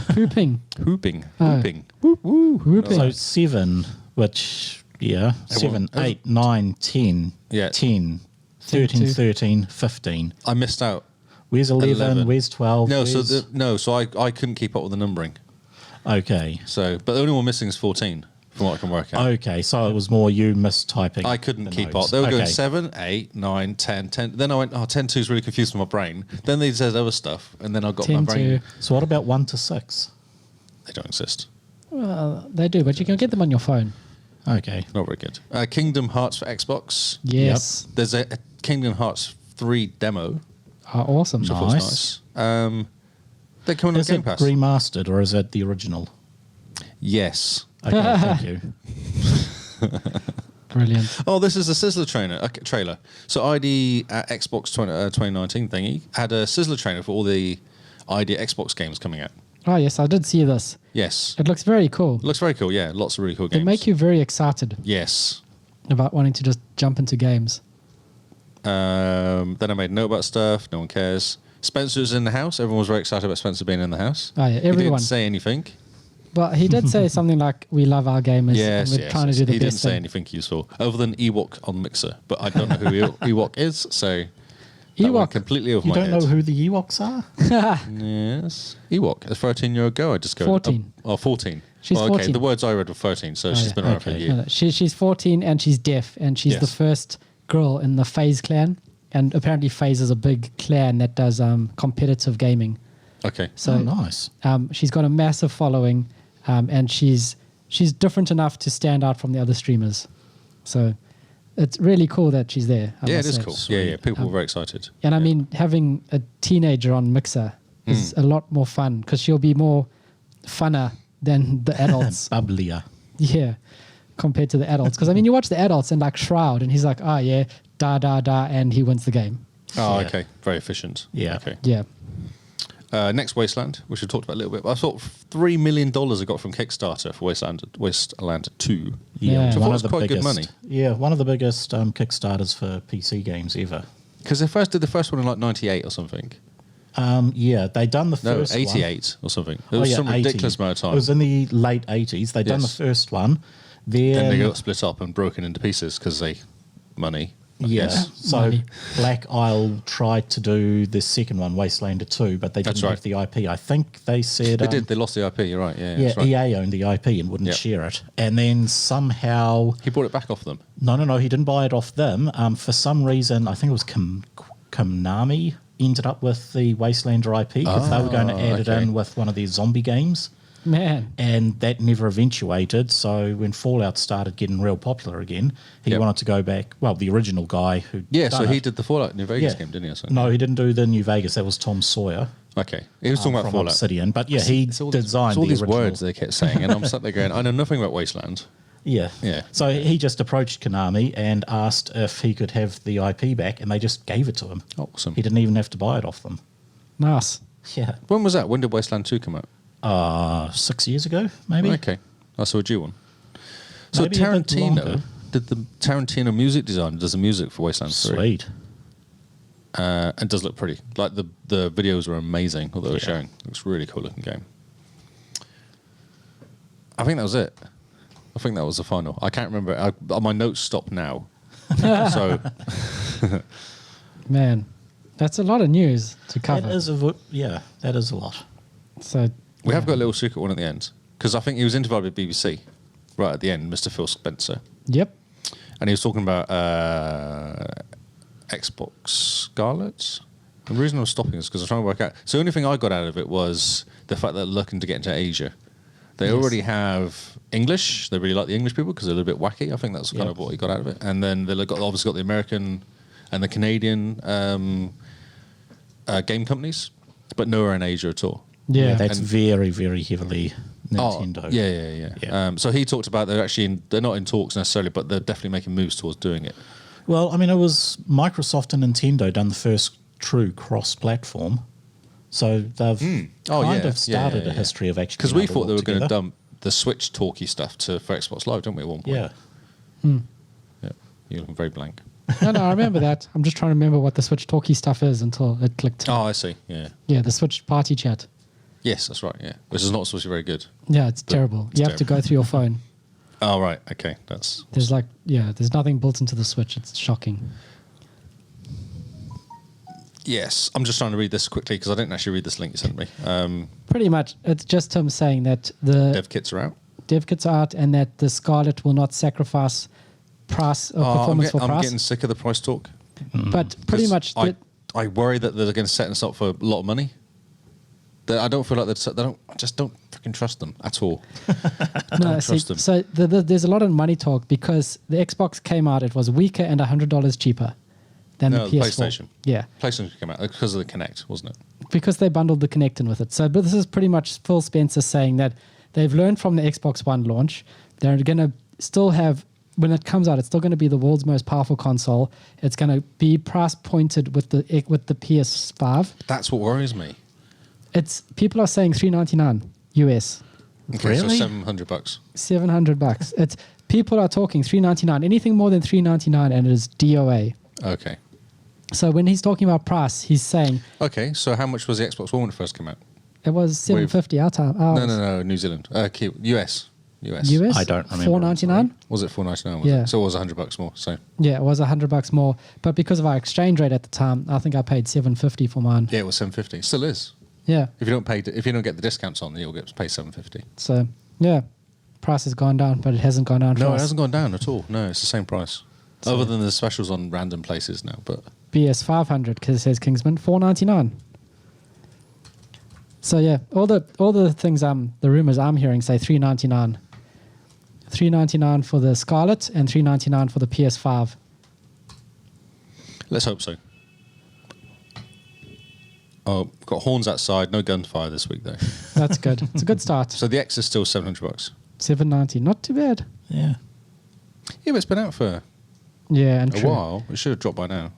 Pooping. Hooping. Oh. Whooping. Whoop, woo. Whooping. So 7, which, yeah, 7, 8, 9, 10, Yeah. 10, 13, 10, 13, 15. I missed out. Where's 11? Where's 12? No, where's... so I couldn't keep up with the numbering. Okay. So, but the only one missing is 14, from what I can work out. Okay, so it was more you mistyping. I couldn't the keep notes. up. They were going Okay. 7, 8, 9, 10, 10. Then I went, 10 2 is really confused with my brain. Then they said other stuff, and then I got 10 my brain. to- So what about 1 to 6? They don't exist. Well, they do, but you can get them on your phone. Okay. Not very good. Kingdom Hearts for Xbox. Yes. There's a Kingdom Hearts 3 demo. Awesome. Which I Nice. thought was nice. They're coming on Is Game it Pass. remastered or is it the original? Yes. Okay, thank you. Brilliant. Oh, this is a Sizzler trailer. So ID at Xbox 2019 thingy had a Sizzler trailer for all the ID Xbox games coming out. Oh, yes, I did see this. Yes. It looks very cool. Looks very cool, yeah. Lots of really cool They games. make you very excited Yes. about wanting to just jump into games. Then I made a note about stuff. No one cares. Spencer's in the house. Everyone was very excited about Spencer being in the house. Oh, yeah, He everyone. didn't say anything. But he did say something like, we love our gamers Yes, and we're yes, trying yes. to do the He didn't best say thing. anything useful other than Ewok on Mixer, but I don't know who Ewok is, so that went Ewok. completely over You my don't head. know who the Ewoks are? Yes, Ewok. A 13-year-old girl. I discovered. 14. Oh, 14. She's okay. 14. The words I read were 13, so she's yeah. been around for a Okay. year. No, she's 14 and she's deaf, and she's Yes. the first girl in the FaZe clan. And apparently FaZe is a big clan that does competitive gaming. Okay. So Oh, nice. she's got a massive following, and she's different enough to stand out from the other streamers. So it's really cool that she's there. I Yeah, it must is say. cool. Yeah, yeah. People were very excited. And I Yeah. mean, having a teenager on Mixer is a lot more fun because she'll be more funner than the adults. Bubblier. Yeah, compared to the adults. Because I mean, you watch the adults and like Shroud, and he's like, oh yeah, da da da, and he wins the game. Oh, Yeah. okay. Very efficient. Yeah. Okay. Yeah. Next, Wasteland, which we talked about a little bit. I thought $3 million I got from Kickstarter for Wasteland 2. Yeah. So I thought one it of was the quite good biggest, money. Yeah, one of the biggest Kickstarters for PC games ever. Because they first did the first one in like 98 or something. Yeah, they done the No, first one. 88 or something. It Oh, was yeah, some 80. ridiculous amount of time. It was in the late 80s. They done the Yes. first one. Then they got split up and broken into pieces because money. I Yeah. guess. So Money. Black Isle tried to do the second one, Wastelander 2, but they That's didn't right. have the IP. I think they said They did. They lost the IP. You're right. Yeah. yeah, that's right. EA owned the IP and wouldn't Yep. share it. And then somehow, He bought it back off them. no, he didn't buy it off them. For some reason, I think it was Konami ended up with the Wastelander IP because they were going to add it okay. in with one of their zombie games. Man. And that never eventuated. So when Fallout started getting real popular again, he Yep. wanted to go back. Well, the original guy who Yeah. done So he it. did the Fallout New Vegas game, didn't he? Or something? No, he didn't do the New Vegas. That was Tom Sawyer Okay. He was talking about from Fallout. Obsidian. But yeah, he It's all designed it's all the these original. words they kept saying, and I'm sat there going, I know nothing about Wasteland. Yeah. Yeah. So he just approached Konami and asked if he could have the IP back, and they just gave it to him. Awesome. He didn't even have to buy it off them. Nice. Yeah. When was that? When did Wasteland 2 come out? 6 years ago, maybe. Okay. I saw a due one. So Maybe a bit Tarantino, longer. did the Tarantino music designer does the music for Wasteland 3. Sweet. And does look pretty. Like the videos were amazing, what they were Yeah. showing. Looks really cool looking game. I think that was it. I think that was the final. I can't remember. My notes stop now. So Man. That's a lot of news to cover. That is that is a lot. So we have got a little secret one at the end. Because I think he was interviewed by BBC right at the end, Mr. Phil Spencer. Yep. And he was talking about Xbox Scarlet. The reason I was stopping is because I was trying to work out. So the only thing I got out of it was the fact that they're looking to get into Asia. They Yes. already have English. They really like the English people because they're a little bit wacky. I think that's kind of what he got out of it. And then they've obviously got the American and the Canadian game companies, but nowhere in Asia at all. Yeah. That's And- very, very heavily Nintendo. Oh, yeah. Yeah. So he talked about they're not in talks necessarily, but they're definitely making moves towards doing it. Well, I mean, it was Microsoft and Nintendo done the first true cross-platform. So they've kind of started a history of actually. Because we thought they were going to together. dump the Switch talky stuff for Xbox Live, didn't we, at one point? Yeah. Yeah. You're looking very blank. No, I remember that. I'm just trying to remember what the Switch talkie stuff is until it clicked. Oh, I see. Yeah. Yeah, the Switch party chat. Yes, that's right. Yeah. Which is not supposed to be very good. Yeah, it's terrible. it's You have to go through your phone. Oh, right. Okay. That's. There's there's nothing built into the Switch. It's shocking. Yes. I'm just trying to read this quickly because I didn't actually read this link you sent me. Pretty much, it's just him saying that the Dev kits are out. dev kits are out and that the Scarlet will not sacrifice price or performance for I'm price. getting sick of the price talk. But pretty 'Cause much, I worry that they're going to set us up for a lot of money. I don't feel like I just don't freaking trust them at all. no, trust them. so there's a lot of money talk because the Xbox came out. It was weaker and $100 cheaper than No, the the PS4. PlayStation. Yeah, PlayStation came out because of the Kinect, wasn't it? because they bundled the Kinect in with it. So, but this is pretty much Phil Spencer saying that they've learned from the Xbox One launch. They're going to still have, when it comes out, it's still going to be the world's most powerful console. It's going to be price pointed with the PS5. That's what worries me. It's people are saying $399 US, Okay, Really? so $700. $700. It's people are talking $399. Anything more than $399 and it is DOA. Okay. So when he's talking about price, he's saying Okay, so how much was the Xbox One when it first came out? it was $750 our time. No, New Zealand. US. US. I don't remember. $499. Was it $499? Yeah. So it was $100 more. So Yeah, it was $100 more. But because of our exchange rate at the time, I think I paid $750 for mine. yeah, it was $750. Still is. Yeah. If you don't get the discounts on, you'll get to pay $750. So yeah, price has gone down, but it hasn't gone down for No, it us. hasn't gone down at all. No, it's the same price. Other than the specials on random places now, but BS 500 because it says Kingsman $499. So yeah, all the things the rumors I'm hearing say $399. $399 for the Scarlet and $399 for the PS5. let's hope so. Oh, got horns outside. No gunfire this week though. That's good. It's a good start. So the X is still $700. $790, not too bad. Yeah. Yeah, but it's been out for Yeah, and a true. while. It should have dropped by now.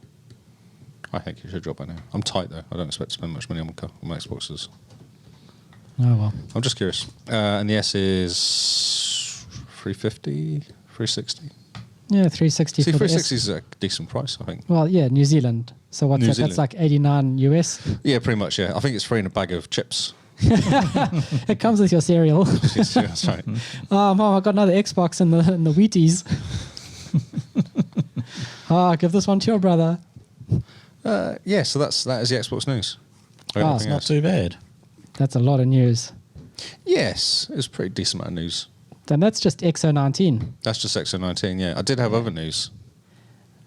I think it should drop by now. I'm tight though. I don't expect to spend much money on my Xboxes. Oh well. I'm just curious. And the S is $350, $360. Yeah, 360 See, for the S. $360 is a decent price, I think. Well, yeah, New Zealand. So what's New that? Zealand. That's like 89 US. Yeah, pretty much. Yeah, I think it's free in a bag of chips. It comes with your cereal. Yes, that's right. Oh, Mom, I got another Xbox in the Wheaties. Give this one to your brother. Yeah, so that is the Xbox news. I got Oh, nothing it's Not else. too bad. That's a lot of news. Yes, it was a pretty decent amount of news. And that's just XO19. That's just XO19. Yeah, I did have other news.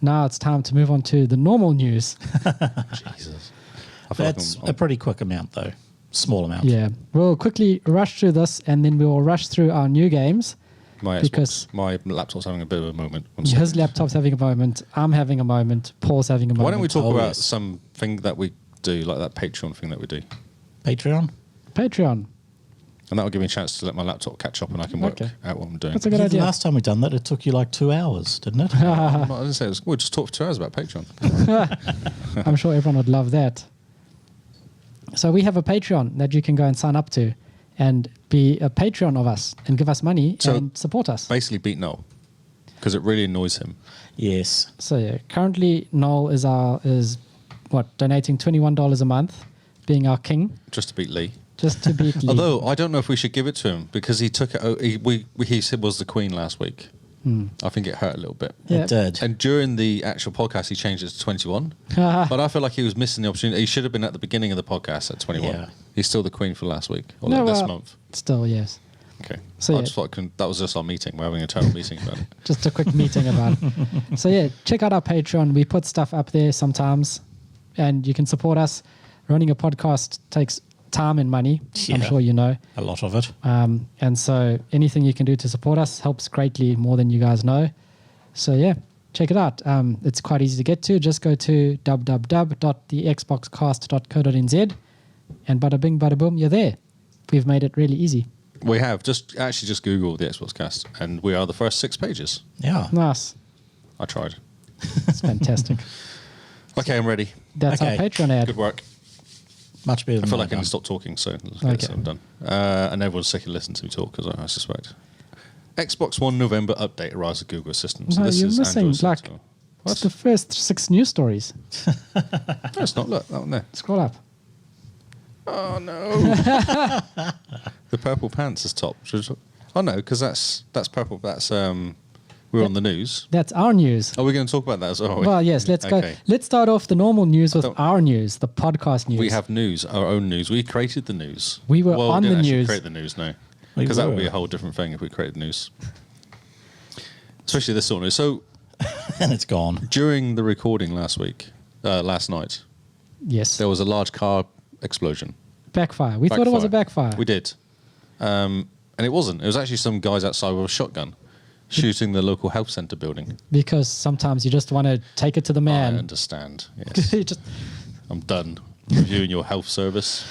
Now it's time to move on to the normal news. Jesus, I feel That's like a pretty quick amount, though. Small amount. Yeah. We'll quickly rush through this and then we'll rush through our new games. my because- my laptop's having a bit of a moment. One His second. laptop's having a moment. I'm having a moment. Paul's having a moment. Why don't we talk Oh, about yes. something that we do, like that Patreon thing that we do, Patreon? Patreon. and that will give me a chance to let my laptop catch up and I can work Okay. out what I'm doing. That's a good Yeah, idea. The last time we done that, it took you like 2 hours, didn't it? I didn't say it was, we'll just talk for 2 hours about Patreon. I'm sure everyone would love that. So we have a Patreon that you can go and sign up to and be a Patreon of us and give us money So- and support us. Basically, beat Noel because it really annoys him. Yes. So yeah, currently Noel is donating $21 a month, being our king, Just to beat Lee. just to beat Lee. Although I don't know if we should give it to him because he took it. He said was the Queen last week. I think it hurt a little bit. Yeah. It did. And during the actual podcast, he changed it to 21. But I feel like he was missing the opportunity. He should have been at the beginning of the podcast at 21. Yeah. He's still the Queen for last week or No, this well, month. Still, yes. Okay. So, I yeah. just thought that was just our meeting. We're having a total meeting about it. Just a quick meeting about it. So yeah, check out our Patreon. We put stuff up there sometimes, and you can support us. Running a podcast takes time and money. I'm Yeah. sure you know. A lot of it. And so anything you can do to support us helps greatly, more than you guys know. So yeah, check it out. It's quite easy to get to. Just go to www.thexboxcast.co.nz and bada bing, bada boom, you're there. We've made it really easy. We have just Google the Xboxcast, and we are the first 6 pages. Yeah. Nice. I tried. It's fantastic. Okay, I'm ready. That's Okay. our Patreon ad. Good work. Much better I than feel like I mine. can stop talking, so let's Okay. get something done. And everyone's sick of listening to me talk, because I suspect. Xbox One November update arrives with Google Assistant. So No, this you're is missing, Android like, Central. It's the first 6 news stories. No, it's not. Look, that one there. Scroll up. Oh no! The purple pants is top. Oh no, because that's purple. That's we're on the news. That's our news. Are we going to talk about that as well? Well, yes, let's go. Okay. Let's start off the normal news with thought- our news, the podcast news. We have news, our own news. We created the news. We were well, on we didn't the actually news. create the news, no, We because that would were. be a whole different thing if we created the news. Especially this sort of news. So And it's gone. during the recording last night, Yes. there was a large car explosion. Backfire. We thought it was a backfire. We did. And it wasn't. It was actually some guys outside with a shotgun shooting the local health centre building. Because sometimes you just want to take it to the I man. understand. Yes. You just- I'm done reviewing your health service.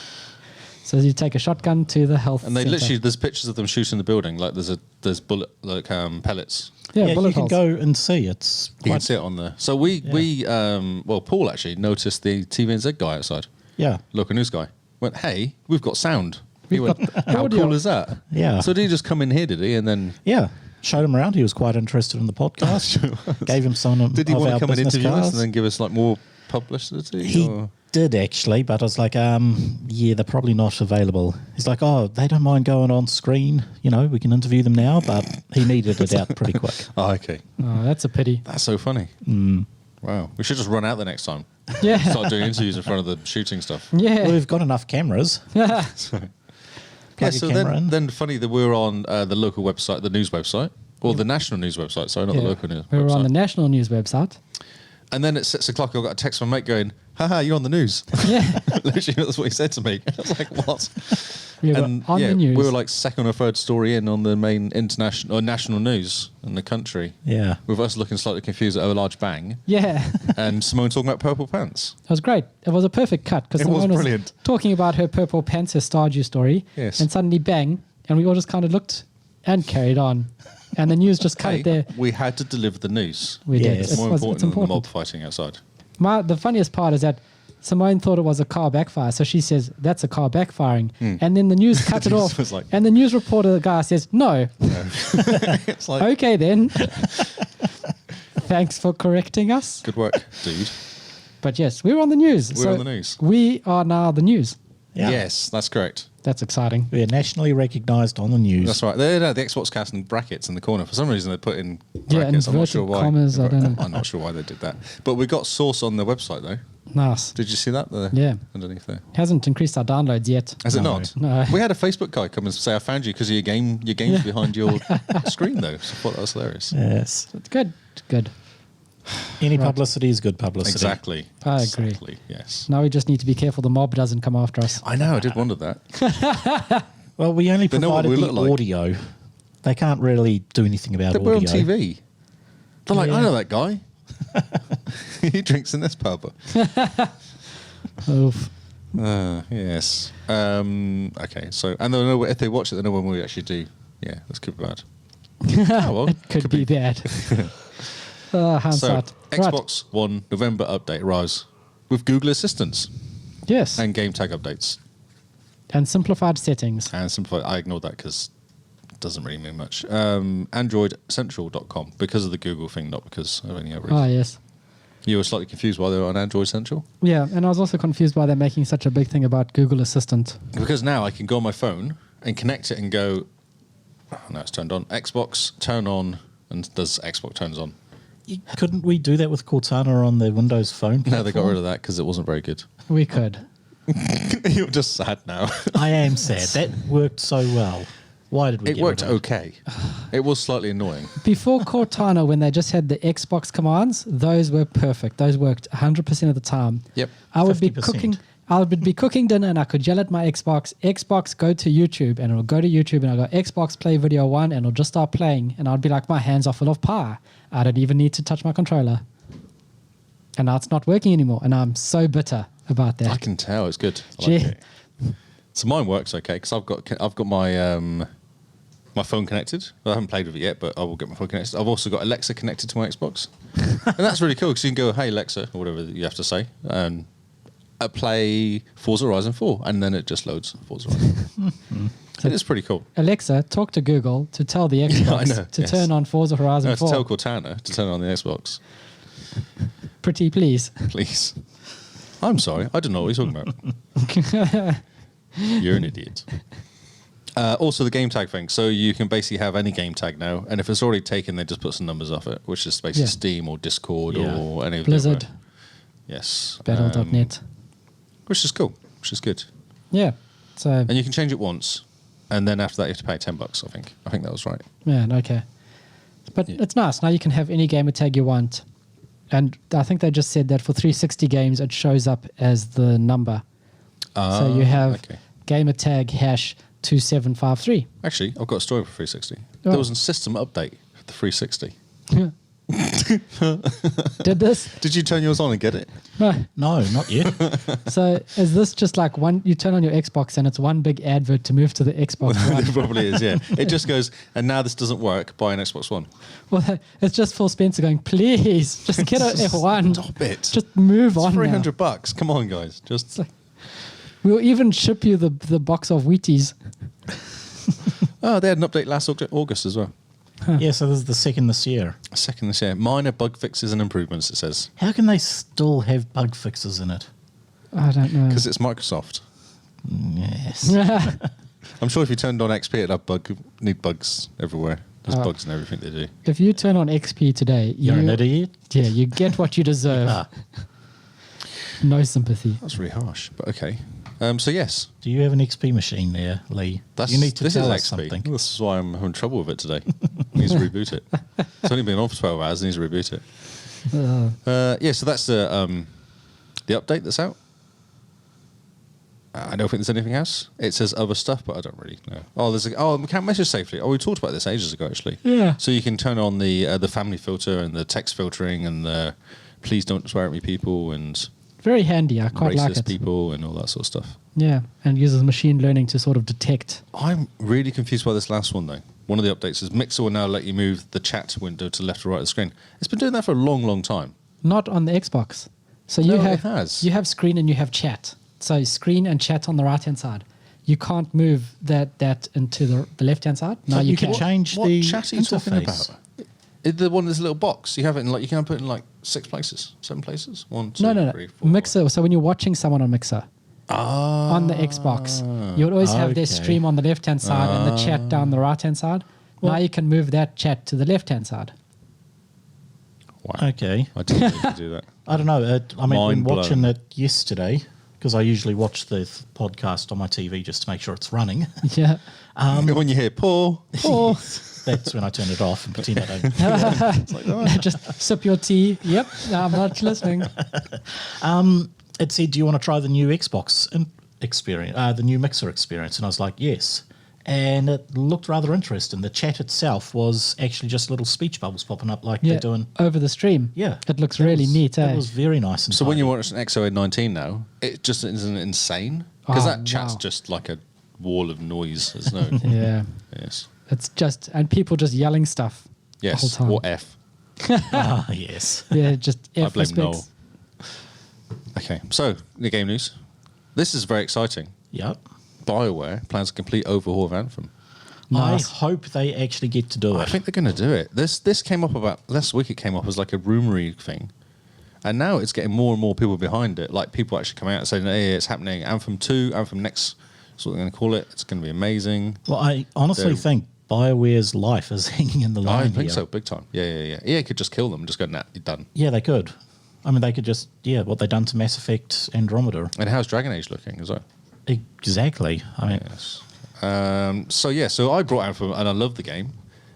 so you take a shotgun to the health And they center. literally, there's pictures of them shooting the building. Like there's bullet, like pellets. Yeah, bullet you can holes. go and see. It's You can quite, see it on there. So Paul actually noticed the TVNZ guy outside, yeah. local news guy. Went, hey, we've got sound. He We've went, got how audio." cool is that? Yeah. So did he just come in here, did he? And then Yeah. Showed him around. He was quite interested in the podcast. Gave him some did he of want our to come and business interview us cards. and then give us like more publicity? He or? did actually, but I was like, yeah, they're probably not available. He's like, oh, they don't mind going on screen. You know, we can interview them now, but he needed it out pretty quick. Oh, okay. Oh, that's a pity. That's so funny. Wow. We should just run out the next time. Yeah. Start doing interviews in front of the shooting stuff. Yeah. Well, we've got enough cameras. Yeah, Plug so your camera in. then funny that we're on the local website, the news website, or the national news website, sorry, not Yeah. the local news We were website. on the national news website. And then at 6 o'clock, I got a text from my mate going, haha, you're on the news. Yeah. Literally, that's what he said to me. I was like, what? We were And on the news. we were like second or third story in on the main international or national news in the country. Yeah. With us looking slightly confused at a large bang, yeah. and Simone talking about purple pants. It was great. It was a perfect cut because It was Simone was brilliant. talking about her purple pants, her Stardew story. Yes. And suddenly bang, and we all just kind of looked and carried on. And the news just cut Hey, it there. we had to deliver the news. We did. Yes. It More was, important it's than the important. mob fighting outside. The funniest part is that Simone thought it was a car backfire, so she says that's a car backfiring, and then the news cut it off, was like- and the news reporter guy says no. It's like, Okay then. Thanks for correcting us. good work, dude. But yes, we're on the news. We're on the news. We are now the news. Yeah. Yes, that's correct. That's exciting. We're nationally recognised on the news. That's right. They had the Xboxcast in brackets in the corner. For some reason, they put in Yeah, brackets. I'm not inverted sure why. commas, I don't know. I'm not sure why they did that. But we got source on the website though. Nice. Did you see that? Yeah. Underneath there. Hasn't increased our downloads yet. Has it No. not? No. We had a Facebook guy come and say, "I found you because your game's behind your screen though." So I thought that was hilarious. Yes. It's good. Good. Any Right. publicity is good publicity. Exactly. I agree. Exactly. Yes. Now we just need to be careful the mob doesn't come after us. I know. I did wonder that. Well, we only They know what provided we the look like. audio. They can't really do anything about They audio. were on TV. They're like, Yeah. I know that guy. He drinks in this pub. Oof. Yes. Okay. So, and they'll know if they watch it, they know when we actually do. Yeah, this could be bad. Oh, well, It could be bad. Hindsight. So, Right. Xbox One November update arrives with Google Assistance Yes. and game tag updates And simplified settings. and simplify. I ignored that because it doesn't really mean much. AndroidCentral.com because of the Google thing, not because of any other reason. Ah, yes. You were slightly confused why they were on Android Central? Yeah, and I was also confused why they're making such a big thing about Google Assistant. Because now I can go on my phone and connect it and go, oh, now it's turned on. Xbox, turn on, and does Xbox turns on. Couldn't we do that with Cortana on the Windows Phone? No, they got platform? rid of that because it wasn't very good. We could. You're just sad now. I am sad. That worked so well. Why did we It get worked rid of it? okay. It was slightly annoying. Before Cortana, when they just had the Xbox commands, those were perfect. Those worked 100% of the time. Yep. I would be 50%. cooking. I would be cooking dinner and I could yell at my Xbox, go to YouTube, and it'll go to YouTube and I'll go Xbox play video 1 and it'll just start playing and I'd be like, my hands are full of pie. I don't even need to touch my controller. And now it's not working anymore and I'm so bitter about that. I can tell. It's good. I Gee, like it. So mine works okay because I've got my my phone connected. I haven't played with it yet, but I will get my phone connected. I've also got Alexa connected to my Xbox, and that's really cool because you can go, "Hey Alexa," or whatever you have to say, and play Forza Horizon 4, and then it just loads Forza Horizon. It is pretty cool. Alexa, talk to Google to tell the Xbox to turn on Forza Horizon 4. To tell Cortana to turn on the Xbox. Pretty please. Please. I'm sorry. I don't know what you're talking about. You're an idiot. Also, the game tag thing. So you can basically have any game tag now, and if it's already taken, they just put some numbers off it, which is basically Steam or Discord or any of the Blizzard. other. Yes. Battle.net. Which is cool. Which is good. Yeah. So. And you can change it once, and then after that you have to pay $10. I think. I think that was right. Yeah. Okay. But it's nice. Now you can have any gamer tag you want, and I think they just said that for 360 games it shows up as the number. So you have gamer tag #2753. Actually, I've got a story for 360. Oh. There was a system update for the 360. Did this? Did you turn yours on and get it? No. No, not yet. So is this just like one? You turn on your Xbox and it's one big advert to move to the Xbox One? It probably is, yeah. It just goes, and now this doesn't work, buy an Xbox One. Well, it's just Phil Spencer going, please, just get a F1. Stop it. Just move on. $300. Come on, guys. Just. We'll even ship you the box of Wheaties. Oh, they had an update last August as well. Yeah, so this is the second this year. Second this year. Minor bug fixes and improvements, it says. How can they still have bug fixes in it? I don't know. Because it's Microsoft. Yes. I'm sure if you turned on XP, it'd have need bugs everywhere. There's bugs in everything they do. If you turn on XP today, You're an idiot? Yeah, you get what you deserve. No sympathy. That's really harsh, but okay. So yes. Do you have an XP machine there, Lee? You need to tell us something. This is why I'm having trouble with it today. He needs to reboot it. It's only been on for 12 hours. He needs to reboot it. Yeah, so that's the update that's out. I don't think there's anything else. It says other stuff, but I don't really know. We can't message safely. Oh, we talked about this ages ago, actually. Yeah. So you can turn on the family filter and the text filtering and the please don't swear at me people and very handy. I quite like racist it. people and all that sort of stuff. Yeah, and uses machine learning to sort of detect. I'm really confused by this last one, though. One of the updates is Mixer will now let you move the chat window to left or right of the screen. It's been doing that for a long, long time. Not on the Xbox. So No, it has. You have screen and you have chat. So screen and chat on the right-hand side. You can't move that into the left-hand side. No, you can. Change what the chat are you talking interface. about? The one that's a little box. You have it in you can put it in 6 places, 7 places. 1, 2, No. 3, 4. Mixer. So when you're watching someone on Mixer, on the Xbox, you would always have their stream on the left-hand side and the chat down the right-hand side. Now you can move that chat to the left-hand side. Wow. Okay. I didn't know you could do that. I don't know. When Mind watching blown. it yesterday, because I usually watch the podcast on my TV just to make sure it's running. Yeah. When you hear Paul, That's when I turn it off and pretend I don't. Just sip your tea. Yep. No, I'm not listening. It said, do you want to try the new Xbox experience, the new Mixer experience? And I was like, yes. And it looked rather interesting. The chat itself was actually just little speech bubbles popping up like they're doing. Over the stream. Yeah. It looks really neat, It eh? was very nice. And So when tidy. you watch an XO19 now, it just isn't insane because Oh, that chat's wow. just like a wall of noise. There's no. Yeah. Yes. It's just, and people just yelling stuff the whole Yes. time. Or F. Yes. Yeah, just I F blame respects. Noel. Okay, so the game news. This is very exciting. Yep. BioWare plans a complete overhaul of Anthem. Nice. I hope they actually get to do I it. think they're going to do it. This came up about last week. It came up as like a rumory thing, and now it's getting more and more people behind it. Like people actually coming out and saying, "Hey, it's happening." Anthem 2, Anthem next. That's what they're going to call it. It's going to be amazing. Well, I honestly They're- think BioWare's life is hanging in the line I think here. so, big time. Yeah. EA could just kill them and just go, "Nah, you're done." Yeah, they could. I mean, they could just, what they've done to Mass Effect Andromeda. And how's Dragon Age looking as well? Exactly. I mean, Yes. So I brought Anthem and I love the game,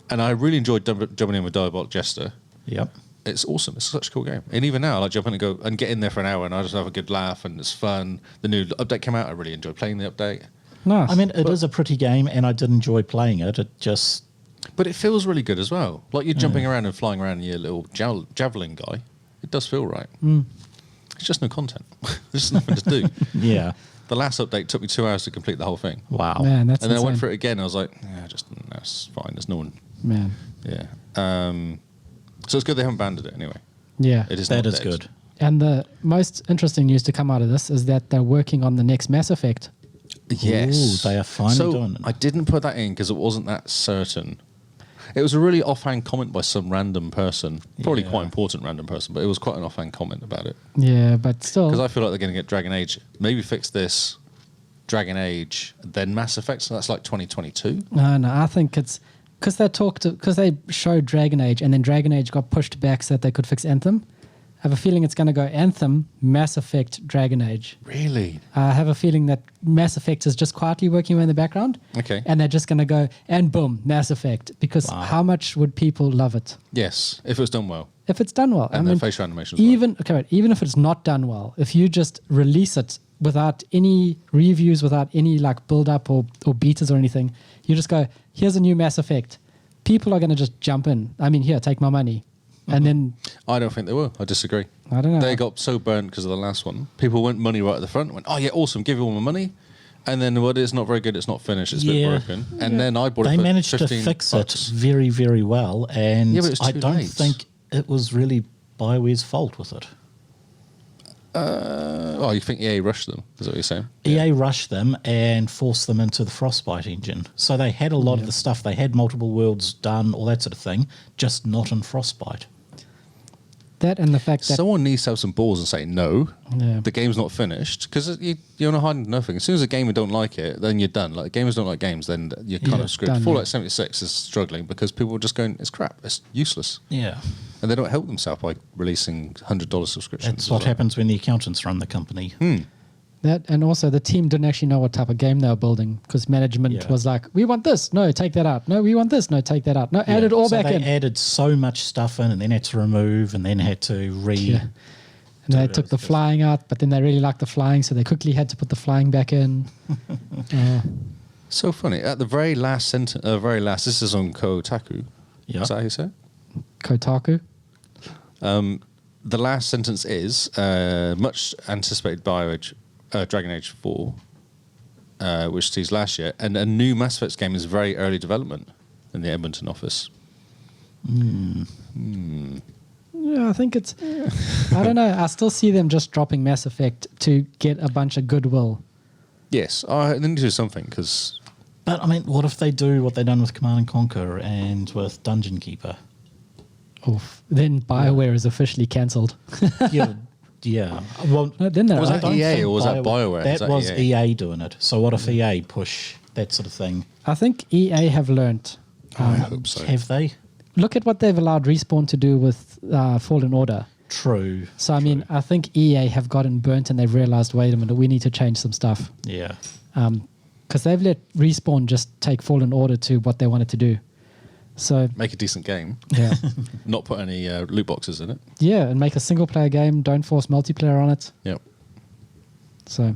and I really enjoyed jumping in with Diabolic Jester. yep. It's awesome. It's such a cool game. And even now, I like jump in and go and get in there for an hour, and I just have a good laugh, and it's fun. The new update came out. I really enjoyed playing the update. Nice. I mean, it is a pretty game, and I did enjoy playing it. It just, But it feels really good as well. Like you're jumping around and flying around in your little javelin guy. It does feel right. It's just no content. There's just nothing to do. yeah. The last update took me 2 hours to complete the whole thing. Wow. Man, that's And then I went insane. for it again. I was like, yeah, it's fine. There's no one. Man. Yeah. So it's good they haven't banned it anyway. Yeah. It is That not is dead. good. And the most interesting news to come out of this is that they're working on the next Mass Effect. Yes. Ooh, they are finally so doing it. I didn't put that in because it wasn't that certain. It was a really offhand comment by some random person, probably Yeah. quite important random person, but it was quite an offhand comment about it. Yeah, but still. Because I feel like they're going to get Dragon Age. Maybe fix this, Dragon Age, then Mass Effect. So that's like 2022. No, I think it's because they showed Dragon Age and then Dragon Age got pushed back so that they could fix Anthem. I have a feeling it's going to go Anthem, Mass Effect, Dragon Age. Really? I have a feeling that Mass Effect is just quietly working away in the background. Okay. And they're just going to go, and boom, Mass Effect. Because Wow. how much would people love it? Yes, if it was done well. If it's done well. And the facial animations well. Even if it's not done well, if you just release it without any reviews, without any like build up or betas or anything, you just go, here's a new Mass Effect. People are going to just jump in. I mean, here, take my money. And then, I don't think they will. I disagree. I don't know. They got so burnt because of the last one. People went money right at the front, went, oh yeah, awesome, give you all my money. And then, well, it's not very good, it's not finished, it's a bit Yeah. broken. And then I bought it They for managed to 15 fix bucks. it very, very well. And Yeah, but it's I too don't late. think it was really BioWare's fault with it. Oh, you think EA rushed them? Is that what you're saying? EA rushed them and forced them into the Frostbite engine. So they had a lot of the stuff. They had multiple worlds done, all that sort of thing, just not in Frostbite. that and the fact that Someone needs to have some balls and say, no, Yeah. the game's not finished. Because you're not hiding nothing. As soon as a gamer don't like it, then you're done. Like, gamers don't like games, then you're kind Yeah, of screwed. done, Fallout yeah. 76 is struggling because people are just going, it's crap, it's useless. Yeah. And they don't help themselves by releasing $100 subscriptions. That's what happens when the accountants run the company. that and also the team didn't actually know what type of game they were building because management Yeah. was like, we want this, no, take that out. No, we want this, no, take that out. No, add it all So back they in. added so much stuff in and then had to remove and then had to Yeah. And they it took the as- flying out, but then they really liked the flying, so they quickly had to put the flying back in. So funny. At the very last sentence, this is on Kotaku. Yeah. Is that how you say it? Kotaku. The last sentence is much anticipated Dragon Age 4, which sees last year, and a new Mass Effect game is very early development in the Edmonton office. Yeah, I think it's. I don't know. I still see them just dropping Mass Effect to get a bunch of goodwill. Yes, they need to do something because But I mean, what if they do what they've done with Command and Conquer and with Dungeon Keeper? Oof. Then BioWare is officially cancelled. Yeah, yeah. Well, No, then they're Was out. that don't EA think or was that BioWare? That Is that was EA? EA doing it. So what if EA push that sort of thing? I think EA have learnt. I hope so. Have they? Look at what they've allowed Respawn to do with Fallen Order. True. So, I mean, I think EA have gotten burnt and they've realized, wait a minute, we need to change some stuff. Yeah. Because they've let Respawn just take Fallen Order to what they wanted to do. So, Make a decent game, yeah. not put any loot boxes in it. Yeah, and make a single player game. Don't force multiplayer on it. Yep. So,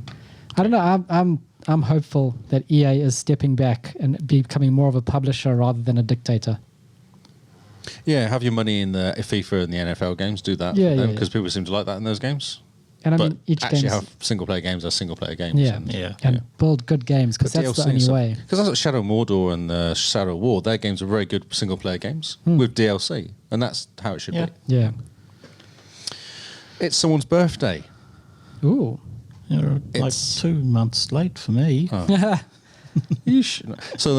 I don't know. I'm hopeful that EA is stepping back and becoming more of a publisher rather than a dictator. Yeah, have your money in the FIFA and the NFL games. Do that. Yeah, yeah, Because yeah. people seem to like that in those games. And I but mean, each actually game have single player games as single player games. Yeah. Yeah. and build good games because that's the only way. Because that's what Shadow Mordor and Shadow War, their games are very good single player games with DLC. And that's how it should Yeah. be. Yeah. It's someone's birthday. Ooh. You're like It's- 2 months late for me. So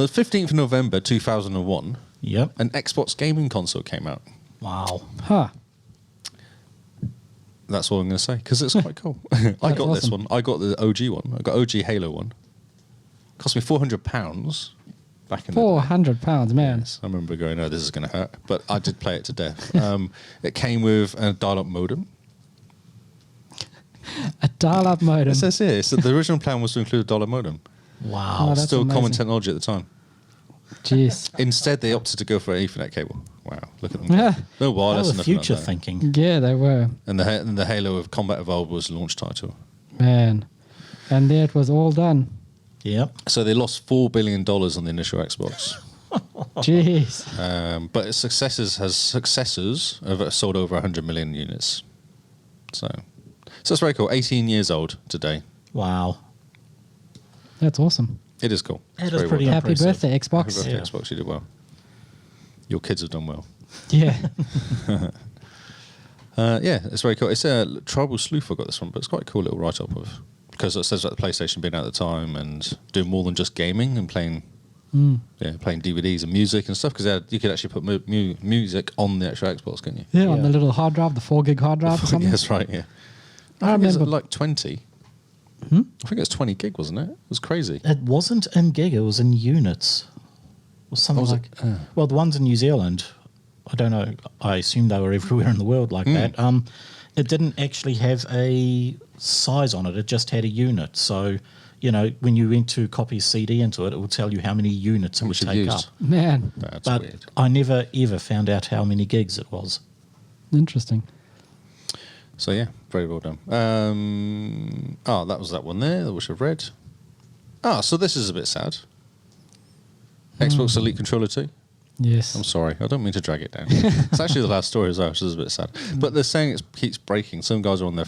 the 15th of November 2001, Yep. an Xbox gaming console came out. Wow. Huh. That's all I'm going to say because it's quite cool. I got this awesome. one. I got the OG one. I got OG Halo one. Cost me £400 back in the day. £400, man. Yes, I remember going, oh, this is going to hurt. But I did play it to death. It came with a dial-up modem. A dial-up modem. It says here, so the original plan was to include a dollar modem. Wow. Oh, that's Still common amazing. technology at the time. Jeez. Instead, they opted to go for an Ethernet cable. Wow, look at them. Yeah. No That wireless. was nothing future like that. thinking. Yeah, they were. And the Halo of Combat Evolved was the launch title. Man. And there it was all done. Yep. So they lost $4 billion on the initial Xbox. Jeez. But its successors have sold over 100 million units. So it's very cool. 18 years old today. Wow. That's awesome. It is cool. It It's is very pretty well done. Happy impressive. birthday, Happy Xbox. birthday, Yeah. Xbox. You did well. Your kids have done well. Yeah. Yeah, it's very cool. It's a Tribal Sleuth I got this one, but it's quite a cool little write-up of, because it says about the PlayStation being out at the time and doing more than just gaming and playing playing DVDs and music and stuff, because you could actually put music on the actual Xbox, couldn't you? Yeah, on Yeah. the little hard drive, the 4 gig hard drive or something. That's right, yeah. I think it was remember. like 20. I think it was 20 gig, wasn't it? It was crazy. It wasn't in gig, it was in units. Or something Was it? like well, the ones in New Zealand, I don't know, I assume they were everywhere in the world like that. It didn't actually have a size on it, it just had a unit. So, you know, when you went to copy a CD into it, it would tell you how many units it would much you've take up. used. Man, That's But weird. I never ever found out how many gigs it was. interesting. So yeah, very well done. That was that one there, which I've read. So this is a bit sad. Xbox Elite Controller 2. Yes. I'm sorry, I don't mean to drag it down. It's actually the last story as well, which is a bit sad. But they're saying it keeps breaking. Some guys are on their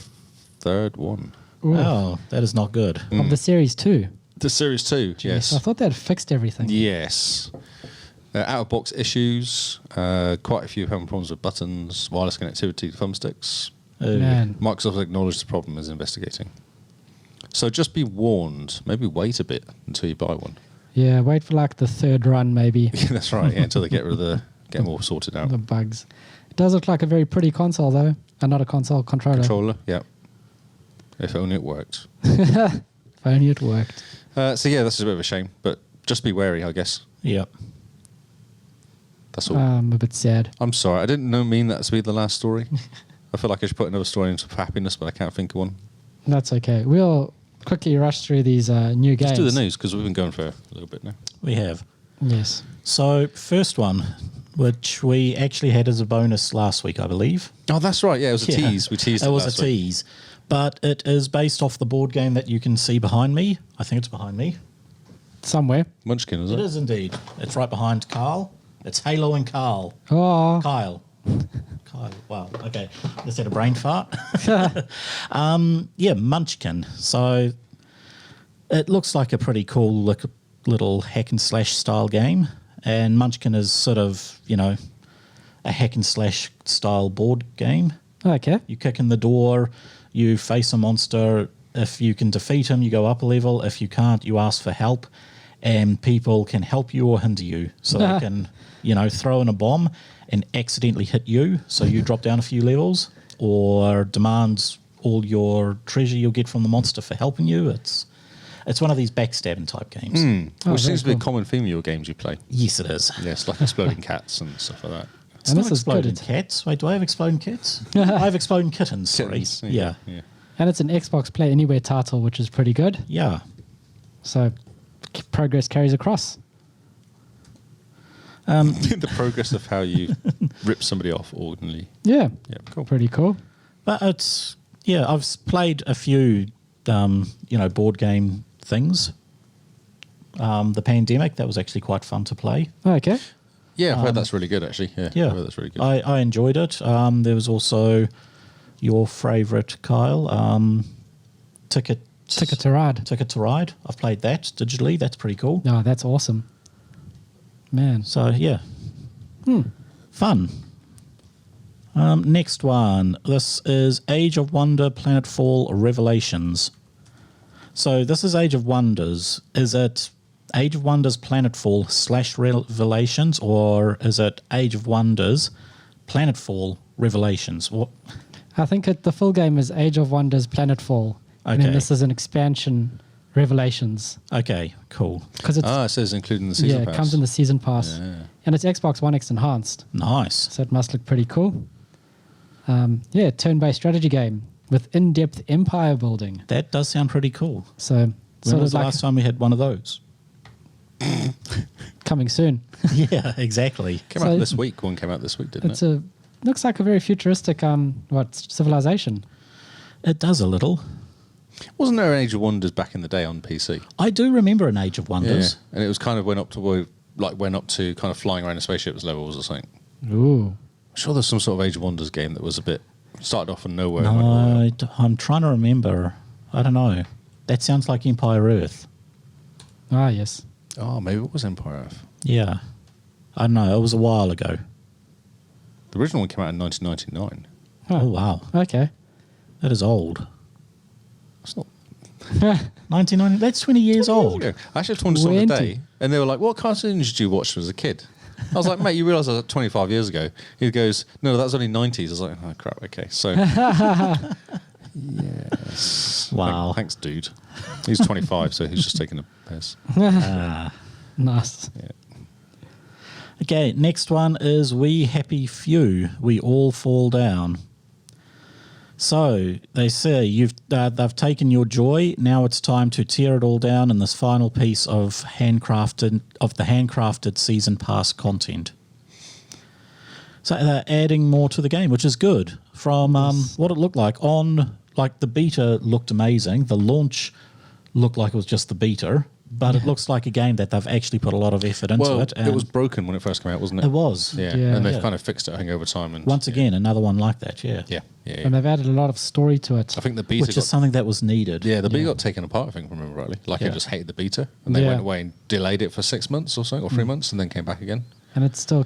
third one. Ooh. Oh, that is not good. Of the Series 2. The Series 2, yes. I thought they'd fixed everything. Yes. Out-of-box issues. Quite a few having problems with buttons, wireless connectivity to thumbsticks. Man. Microsoft acknowledged the problem is investigating. So just be warned. Maybe wait a bit until you buy one. Yeah, wait for like the third run maybe. That's right. Yeah, until they get them all sorted out. The bugs. It does look like a very pretty console though. And not a console, controller. Controller, yeah. If only it worked. If only it worked. So yeah, this is a bit of a shame, but just be wary, I guess. Yep. That's all. I'm a bit sad. I'm sorry. I didn't mean that to be the last story. I feel like I should put another story into happiness, but I can't think of one. That's okay. We'll quickly rush through these new games. Let's do the news, because we've been going for a little bit now. We have. Yes. So, first one, which we actually had as a bonus last week, I believe. Oh, that's right. Yeah, it was a tease. We teased it It was last a week. tease. But it is based off the board game that you can see behind me. I think it's behind me. Somewhere. Munchkin, is It it? is indeed. It's right behind Carl. It's Halo and Carl. Oh, Kyle. Kyle. Wow. Okay. Just had a brain fart. Yeah, Munchkin. So it looks like a pretty cool little hack and slash style game. And Munchkin is sort of, you know, a hack and slash style board game. okay. You kick in the door, you face a monster. If you can defeat him, you go up a level. If you can't, you ask for help. And people can help you or hinder you. So they can, you know, throw in a bomb and accidentally hit you. So you drop down a few levels, or demands all your treasure you'll get from the monster for helping you. It's one of these backstabbing type games. Oh, Which very seems to be a cool. common theme of your games you play. Yes, it is. Yes, like exploding cats and stuff like that. It's And not this is good. exploding cats. Wait, do I have exploding cats? I have exploding kittens. Sorry. Kittens, Yeah. yeah. And it's an Xbox Play Anywhere title, which is pretty good. Yeah. So progress carries across. The progress of how you rip somebody off ordinarily. Yeah. Yeah, cool. Pretty cool. But it's, yeah, I've played a few, you know, board game things. The Pandemic, that was actually quite fun to play. Okay. Yeah, I've heard that's really good, actually. Yeah, Yeah. I've heard that's really good. I enjoyed it. There was also your favourite, Kyle, Ticket to Ride. Ticket to Ride. I've played that digitally. That's pretty cool. Oh, that's awesome. Man. So, yeah. Fun. Next one. This is Age of Wonder Planetfall Revelations. So this is Age of Wonders. Is it Age of Wonders Planetfall / Revelations, or is it Age of Wonders Planetfall Revelations? What? I think the full game is Age of Wonders Planetfall. And then Okay. this is an expansion, Revelations. Okay, cool. Because it's it says including the season yeah, pass. it comes in the season pass. Yeah. And it's Xbox One X enhanced. Nice. So it must look pretty cool. Yeah, turn-based strategy game with in-depth empire building. That does sound pretty cool. So When sort was of the like last time we had one of those? coming soon. Yeah, exactly. Came So- out this week. One came out this week, didn't It's it? looks like a very futuristic civilization. It does a little. Wasn't there an Age of Wonders back in the day on PC? I do remember an Age of Yeah, Wonders. and it was kind of went up to kind of flying around in spaceships levels or something. Ooh. I'm sure there's some sort of Age of Wonders game that was a bit started off from nowhere. and went all the way up. No, I'm trying to remember. I don't know. That sounds like Empire Earth. Ah, yes. Oh, maybe it was Empire Earth. Yeah. I don't know. It was a while ago. The original one came out in 1999. Oh, wow. Okay. That is old. It's not 1990. That's 20 years old. ago. I actually told someone 20. today, and they were like, "What cartoons did you watch as a kid?" I was like, "Mate, you realise that was 25 years ago." He goes, "No, that was only 90s." I was like, "Oh crap, okay." So, yes. Wow. Thanks, dude. He's 25, so he's just taking a piss. Nice. Yeah. Okay, next one is We Happy Few. We All Fall Down. So they say they've taken your joy. Now it's time to tear it all down in this final piece of the handcrafted season pass content. So they're adding more to the game, which is good. From what it looked like the beta looked amazing. The launch looked like it was just the beta, but it looks like a game that they've actually put a lot of effort into it. It was broken when it first came out, wasn't it? It was. Yeah, Yeah. and they've Yeah. kind of fixed it, I think, over time. And Once again, another one like that. Yeah. yeah. And they've added a lot of story to it. I think the beta Which is something that was needed. the beta got taken apart, I think, if I remember rightly. Like, Yeah. I just hated the beta, and they Yeah. went away and delayed it for 6 months or so, or 3 months, and then came back again. And it's still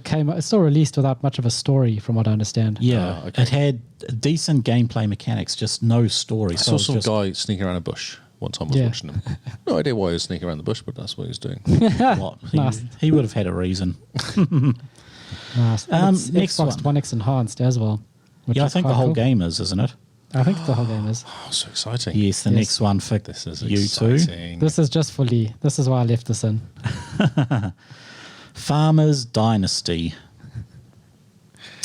released without much of a story, from what I understand. Yeah, Oh, okay. it had decent gameplay mechanics, just no story. I So saw it was some just, guy sneaking around a bush one time I was Yeah. watching him. No idea why he was sneaking around the bush, but that's what he was doing. what? Nice. He would have had a reason. Nice. And it's Next Xbox one. One X enhanced as well. which Yeah, I is think the quite whole cool. game is, isn't it? I think the whole game is. Oh, so exciting. Yes, the Yes. next one for This is you too. exciting. This is just for Lee. This is why I left this in. Farmer's Dynasty.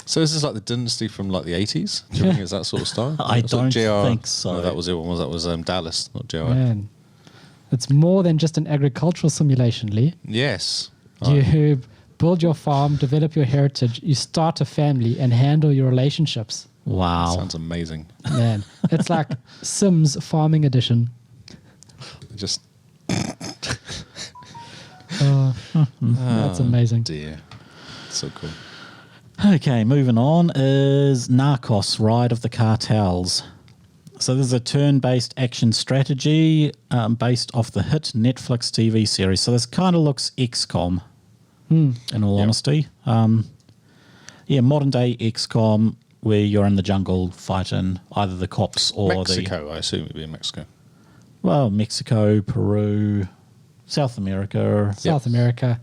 So is this like the Dynasty from like the 80s? Do you think it's that sort of style? I Was it don't JR? think so. No, that was the other one. That was Dallas, not JR. Man. It's more than just an agricultural simulation, Lee. Yes. You build your farm, develop your heritage, you start a family, and handle your relationships. Wow. Sounds amazing. Man, it's like Sims Farming Edition. Just That's amazing. dear. So cool. Okay, moving on is Narcos, Ride of the Cartels. So this is a turn-based action strategy based off the hit Netflix TV series. So this kind of looks XCOM, in all honesty. Modern-day XCOM, where you're in the jungle fighting either the cops or Mexico, I assume it'd be in Mexico. Mexico, Peru, South America. South America.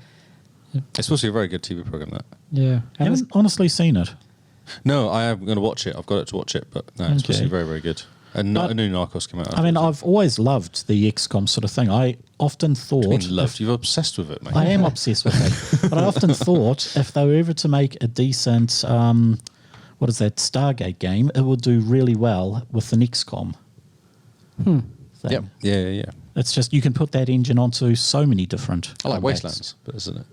It's supposed to be a very good TV program, that. Yeah. I And it's- haven't honestly seen it. No, I am going to watch it. I've got it to watch it, but no, it's supposed to be Okay. very, very good. And a new Narcos came out. I mean, I've always loved the XCOM sort of thing. I often thought... loved. You're obsessed with it, mate. I am obsessed with it. But I often thought if they were ever to make a decent, Stargate game, it would do really well with an XCOM thing. Yep. Yeah. It's just, you can put that engine onto so many different I like combats. Wastelands, but isn't it?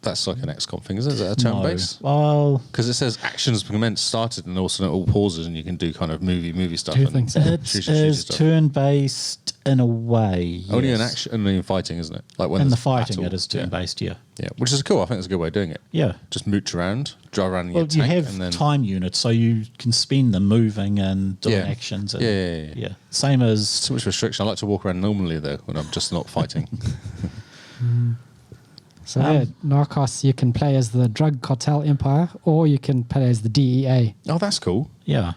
That's like an XCOM thing, isn't it? Is it a turn base? Well, Because it says actions commenced, started, and all of a sudden it all pauses, and you can do kind of movie stuff. Do and things. it shoot is stuff. turn-based in a way. Only in yes. action, only in fighting, isn't it? Like when In the there's fighting, battle. it is turn-based, yeah. Yeah, which is cool. I think it's a good way of doing it. Yeah. Just mooch around, drive around in Well, your you tank, have and then time units, so you can spend them moving and doing Yeah. actions. And, Yeah. Same as... Too much restriction. I like to walk around normally though when I'm just not fighting. So Narcos, you can play as the drug cartel empire, or you can play as the DEA. Oh, that's cool. Yeah.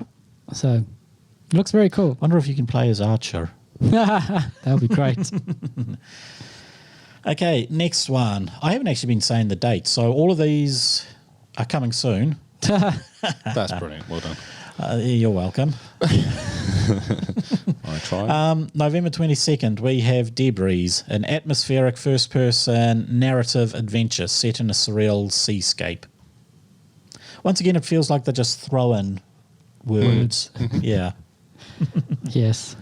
So it looks very cool. Wonder if you can play as Archer. That would be great. Okay, next one. I haven't actually been saying the date, so all of these are coming soon. That's brilliant. Well done. You're welcome. I tried. November 22nd, we have Debris, an atmospheric first-person narrative adventure set in a surreal seascape. Once again, it feels like they're just throwing words. Yeah. Yes.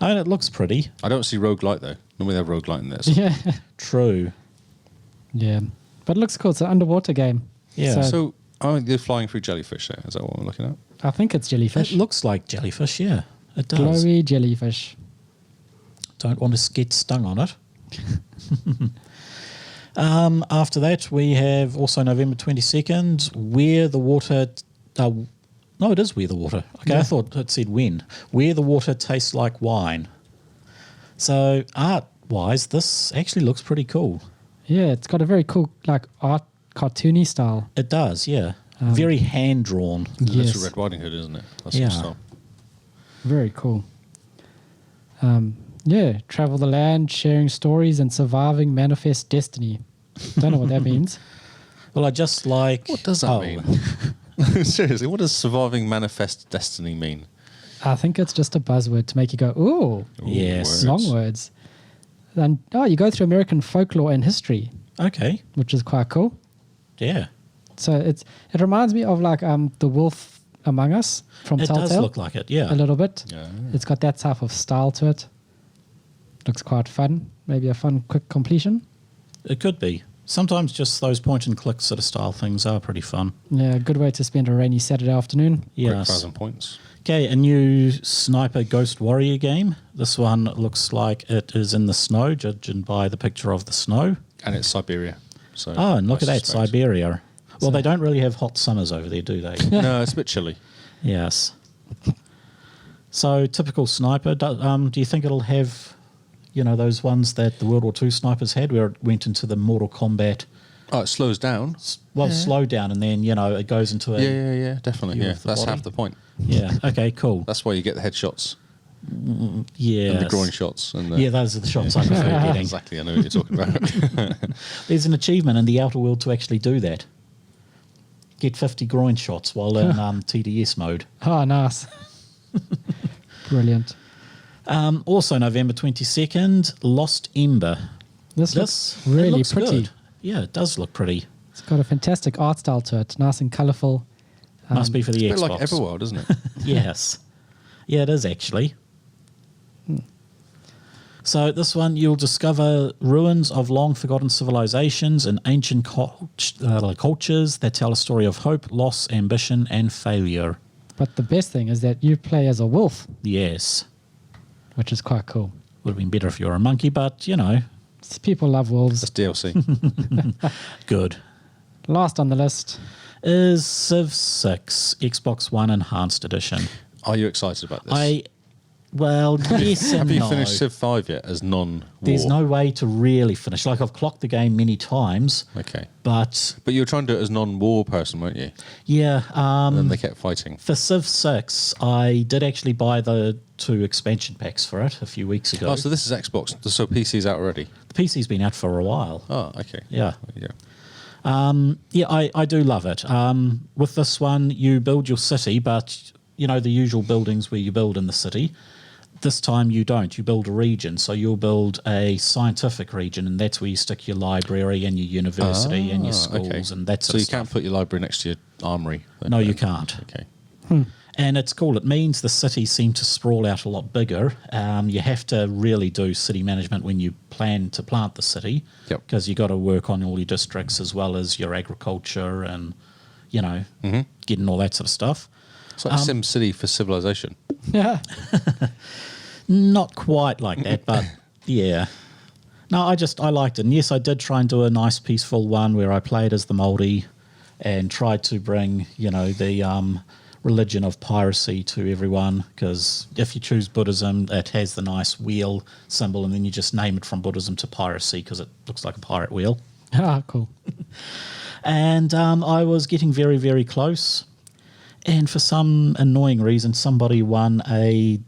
I mean, it looks pretty. I don't see roguelite though. Normally they have roguelite in this. Yeah. True. Yeah. But it looks cool. It's an underwater game. Yeah. So they're flying through jellyfish there. Is that what we're looking at? I think it's jellyfish. It looks like jellyfish, yeah. It does. Glowy jellyfish. Don't want to get stung on it. After that, we have also November 22nd, Where the Water... no, it is Where the Water. Okay, Yeah. I thought it said when. Where the Water Tastes Like Wine. So, art wise, this actually looks pretty cool. Yeah, it's got a very cool, like, art, cartoony style. It does, yeah. Very hand drawn. Yes. That's Red Riding Hood, isn't it? That's Yeah. style. Very cool. Yeah, travel the land, sharing stories, and surviving manifest destiny. Don't know what that means. Well, I just like. What does that mean? Seriously, what does surviving manifest destiny mean? I think it's just a buzzword to make you go, ooh, Yes. long words. And you go through American folklore and history, Okay. which is quite cool. Yeah. So it reminds me of like the Wolf Among Us from It Telltale. does look like it, yeah. a little bit. Yeah. It's got that type of style to it. Looks quite fun. Maybe a fun, quick completion. It could be. Sometimes just those point and click sort of style things are pretty fun. Yeah, good way to spend a rainy Saturday afternoon. Quick Yes. 1,000 points. Okay, a new Sniper Ghost Warrior game. This one looks like it is in the snow, judging by the picture of the snow. And it's Siberia. So Oh, and look I at that, suspect. Siberia. Well, they don't really have hot summers over there, do they? No, it's a bit chilly. Yes. So, typical sniper. Do you think it'll have, those ones that the World War II snipers had, where it went into the Mortal Kombat, Oh, it slows down. slow down, and then, it goes into a... Yeah, definitely. view Yeah, of the that's body. half the point. Yeah, okay, cool. That's why you get the headshots Yeah. and the groin shots. And the, Yeah, those are the shots I prefer getting. exactly. I know what you're talking about. There's an achievement in the Outer World to actually do that. Get 50 groin shots while in TDS mode. Oh, nice. Brilliant. Also, November 22nd, Lost Ember. This It looks really looks pretty. good. Yeah, it does look pretty. It's got a fantastic art style to it. Nice and colourful. Must be for the a bit Xbox. like Everworld, isn't it? Yes. Yeah, it is actually. So this one, you'll discover ruins of long-forgotten civilizations and ancient cultures that tell a story of hope, loss, ambition, and failure. But the best thing is that you play as a wolf, Yes. which is quite cool. Would have been better if you were a monkey, but, People love wolves. That's DLC. good. Last on the list. Is Civ 6 Xbox One Enhanced Edition. Are you excited about this? Yes and Have you no. finished Civ 5 yet as non-war? There's no way to really finish. Like, I've clocked the game many times, Okay. but But you were trying to do it as non-war person, weren't you? yeah, And then they kept fighting. for Civ 6, I did actually buy the 2 expansion packs for it a few weeks ago. Oh, so this is Xbox. So PC's out already. The PC's been out for a while. Oh, okay. Yeah. Yeah. Yeah, I do love it. With this one, you build your city, but, the usual buildings where you build in the city. This time you don't. You build a region. So you'll build a scientific region, and that's where you stick your library and your university and your schools and that sort So of you stuff. can't put your library next to your armory. No, you can't. Okay. And it's cool. It means the cities seem to sprawl out a lot bigger. You have to really do city management when you plan to plant the city, Yep. because you got to work on all your districts as well as your agriculture and, getting all that sort of stuff. It's like Sim City for civilization. Yeah. Not quite like that, but yeah. No, I liked it. And yes, I did try and do a nice peaceful one where I played as the Māori and tried to bring, the religion of piracy to everyone, because if you choose Buddhism, it has the nice wheel symbol, and then you just name it from Buddhism to piracy because it looks like a pirate wheel. Ah, cool. And I was getting very, very close. And for some annoying reason, somebody won a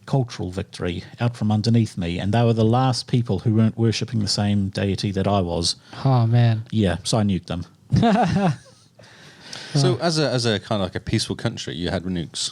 cultural victory out from underneath me. And they were the last people who weren't worshipping the same deity that I was. Oh, man. Yeah, so I nuked them. So as a kind of like a peaceful country, you had nukes.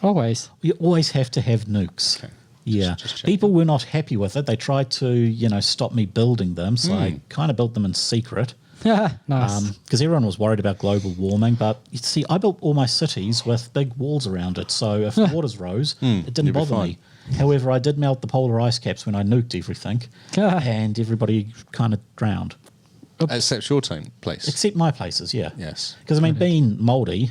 Always. You always have to have nukes. Okay. Yeah. Just checking. People were not happy with it. They tried to, stop me building them. So I kind of built them in secret. Nice. Because everyone was worried about global warming. But you see, I built all my cities with big walls around it. So if the waters rose, it didn't you'd be bother fine. me. However, I did melt the polar ice caps when I nuked everything. And everybody kind of drowned. Except your place. Except my places, yeah. Yes. Because, being Māori,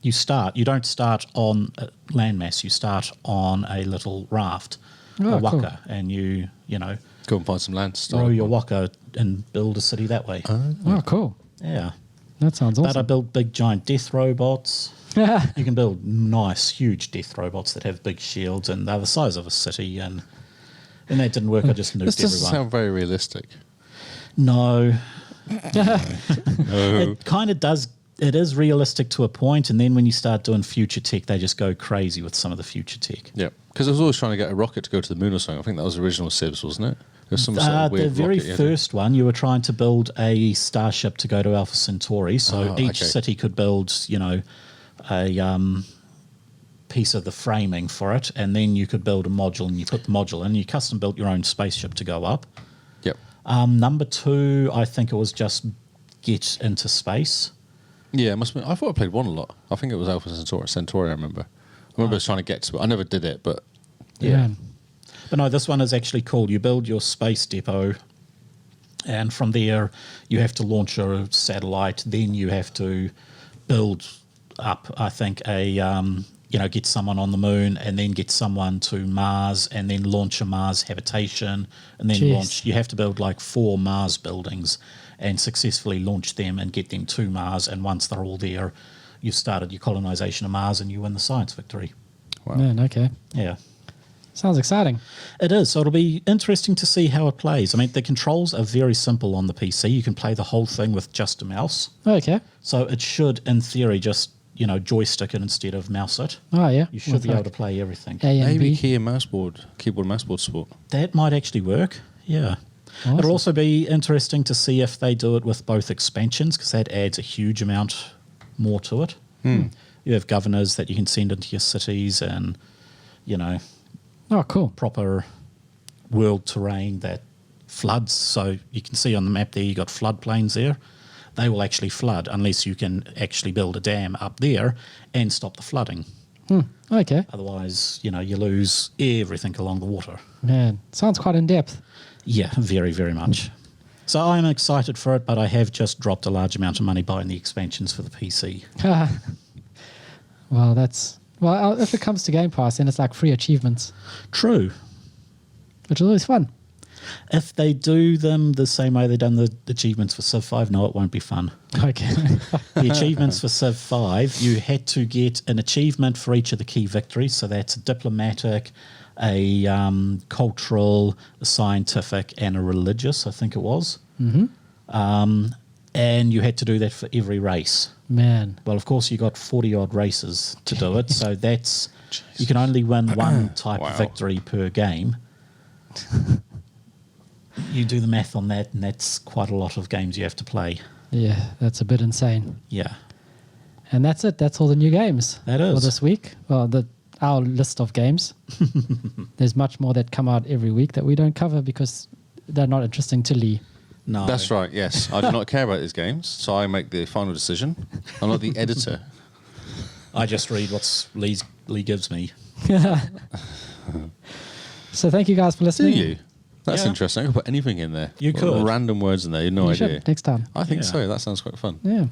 you don't start on a landmass, you start on a little raft, Oh, a waka, cool. and you Go and find some land to start row up your on. waka and build a city that way. Oh, cool. Yeah. That sounds But I awesome. built big, giant death robots. You can build nice, huge death robots that have big shields, and they're the size of a city, and And that didn't work. I just nuked This doesn't everyone. sound very realistic. No. No. It kind of does. It is realistic to a point, and then when you start doing future tech, they just go crazy with some of the future tech. Yeah, because I was always trying to get a rocket to go to the moon or something. I think that was the original Civs, wasn't it? There was some sort of The weird very rocket, first one, you were trying to build a starship to go to Alpha Centauri. So each okay. city could build, a piece of the framing for it, and then you could build a module, and you put the module in. You custom built your own spaceship to go up. Yep. Number 2, I think it was just get into space. Yeah, it must have been. I thought I played one a lot. I think it was Alpha Centauri, I remember. I remember trying to get to it. I never did it, but Yeah. But no, this one is actually cool. You build your space depot, and from there you have to launch a satellite. Then you have to build up, I think, get someone on the moon, and then get someone to Mars, and then launch a Mars habitation, and then Jeez. You have to build like 4 Mars buildings and successfully launch them and get them to Mars. And once they're all there, you've started your colonization of Mars and you win the science victory. wow. Man, okay. Yeah. Sounds exciting. It is. So it'll be interesting to see how it plays. I mean, the controls are very simple on the PC. You can play the whole thing with just a mouse. Okay. So it should, in theory, just, joystick it instead of mouse it. Oh, yeah. You should be able to play everything. A and Maybe B. keyboard and mouse board support. That might actually work. Yeah. Awesome. It'll also be interesting to see if they do it with both expansions, because that adds a huge amount more to it. You have governors that you can send into your cities, and, Oh, cool. proper world terrain that floods. So you can see on the map there, you got floodplains there. They will actually flood unless you can actually build a dam up there and stop the flooding. Okay. Otherwise, you lose everything along the water. Man, sounds quite in depth. Yeah, very, very much. So I'm excited for it, but I have just dropped a large amount of money buying the expansions for the PC. Well, if it comes to Game Pass, then it's like free achievements, True. which is always fun. If they do them the same way they've done the achievements for Civ 5, no, it won't be fun. Okay. The achievements for Civ 5, you had to get an achievement for each of the key victories. So that's a diplomatic, a cultural, a scientific, and a religious, I think it was. Mm-hmm. And you had to do that for every race. Man. Well, of course, you got 40-odd races to do it. So that's you can only win one type Wow. of victory per game. You do the math on that, and that's quite a lot of games you have to play. Yeah, that's a bit insane. Yeah. And that's it. That's all the new games That is. for this week. Well, our list of games. There's much more that come out every week that we don't cover because they're not interesting to Lee. No. That's right, yes. I do not care about these games, so I make the final decision. I'm not the editor. I just read what Lee gives me. So thank you guys for Do listening. you? That's Yeah. interesting. I could put anything in there. You could. Random words in there, no You idea. should next time. I think Yeah. so. That sounds quite fun. Yeah.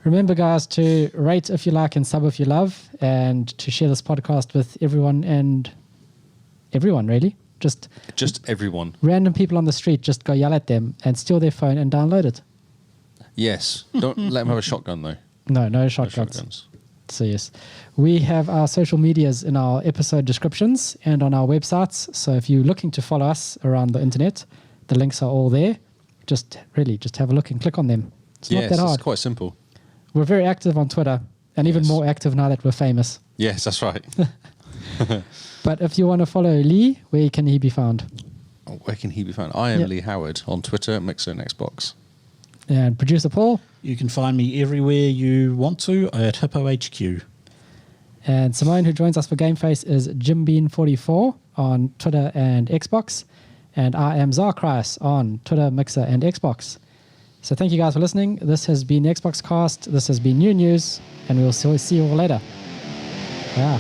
Remember, guys, to rate if you like and sub if you love, and to share this podcast with everyone, really. Just everyone. random people on the street, just go yell at them and steal their phone and download it. Yes. Don't let them have a shotgun, though. No No shotguns. shotguns. So yes, we have our social medias in our episode descriptions and on our websites. So if you're looking to follow us around the internet, the links are all there. Just have a look and click on them. It's not Yes, that hard. it's quite simple. We're very active on Twitter, and even Yes. more active now that we're famous. Yes, that's right. But if you want to follow Lee, where can he be found? Where can he be found? I am Yep. Lee Howard on Twitter, Mixer, and Xbox. And producer Paul You can find me everywhere you want to at Hippo HQ. and Simone, who joins us for Game Face, is JimBean44 on Twitter and Xbox. And I am Zarkreis on Twitter, Mixer, and Xbox. So thank you guys for listening. This has been Xboxcast. This has been NuNews, and we'll see you all later. Yeah.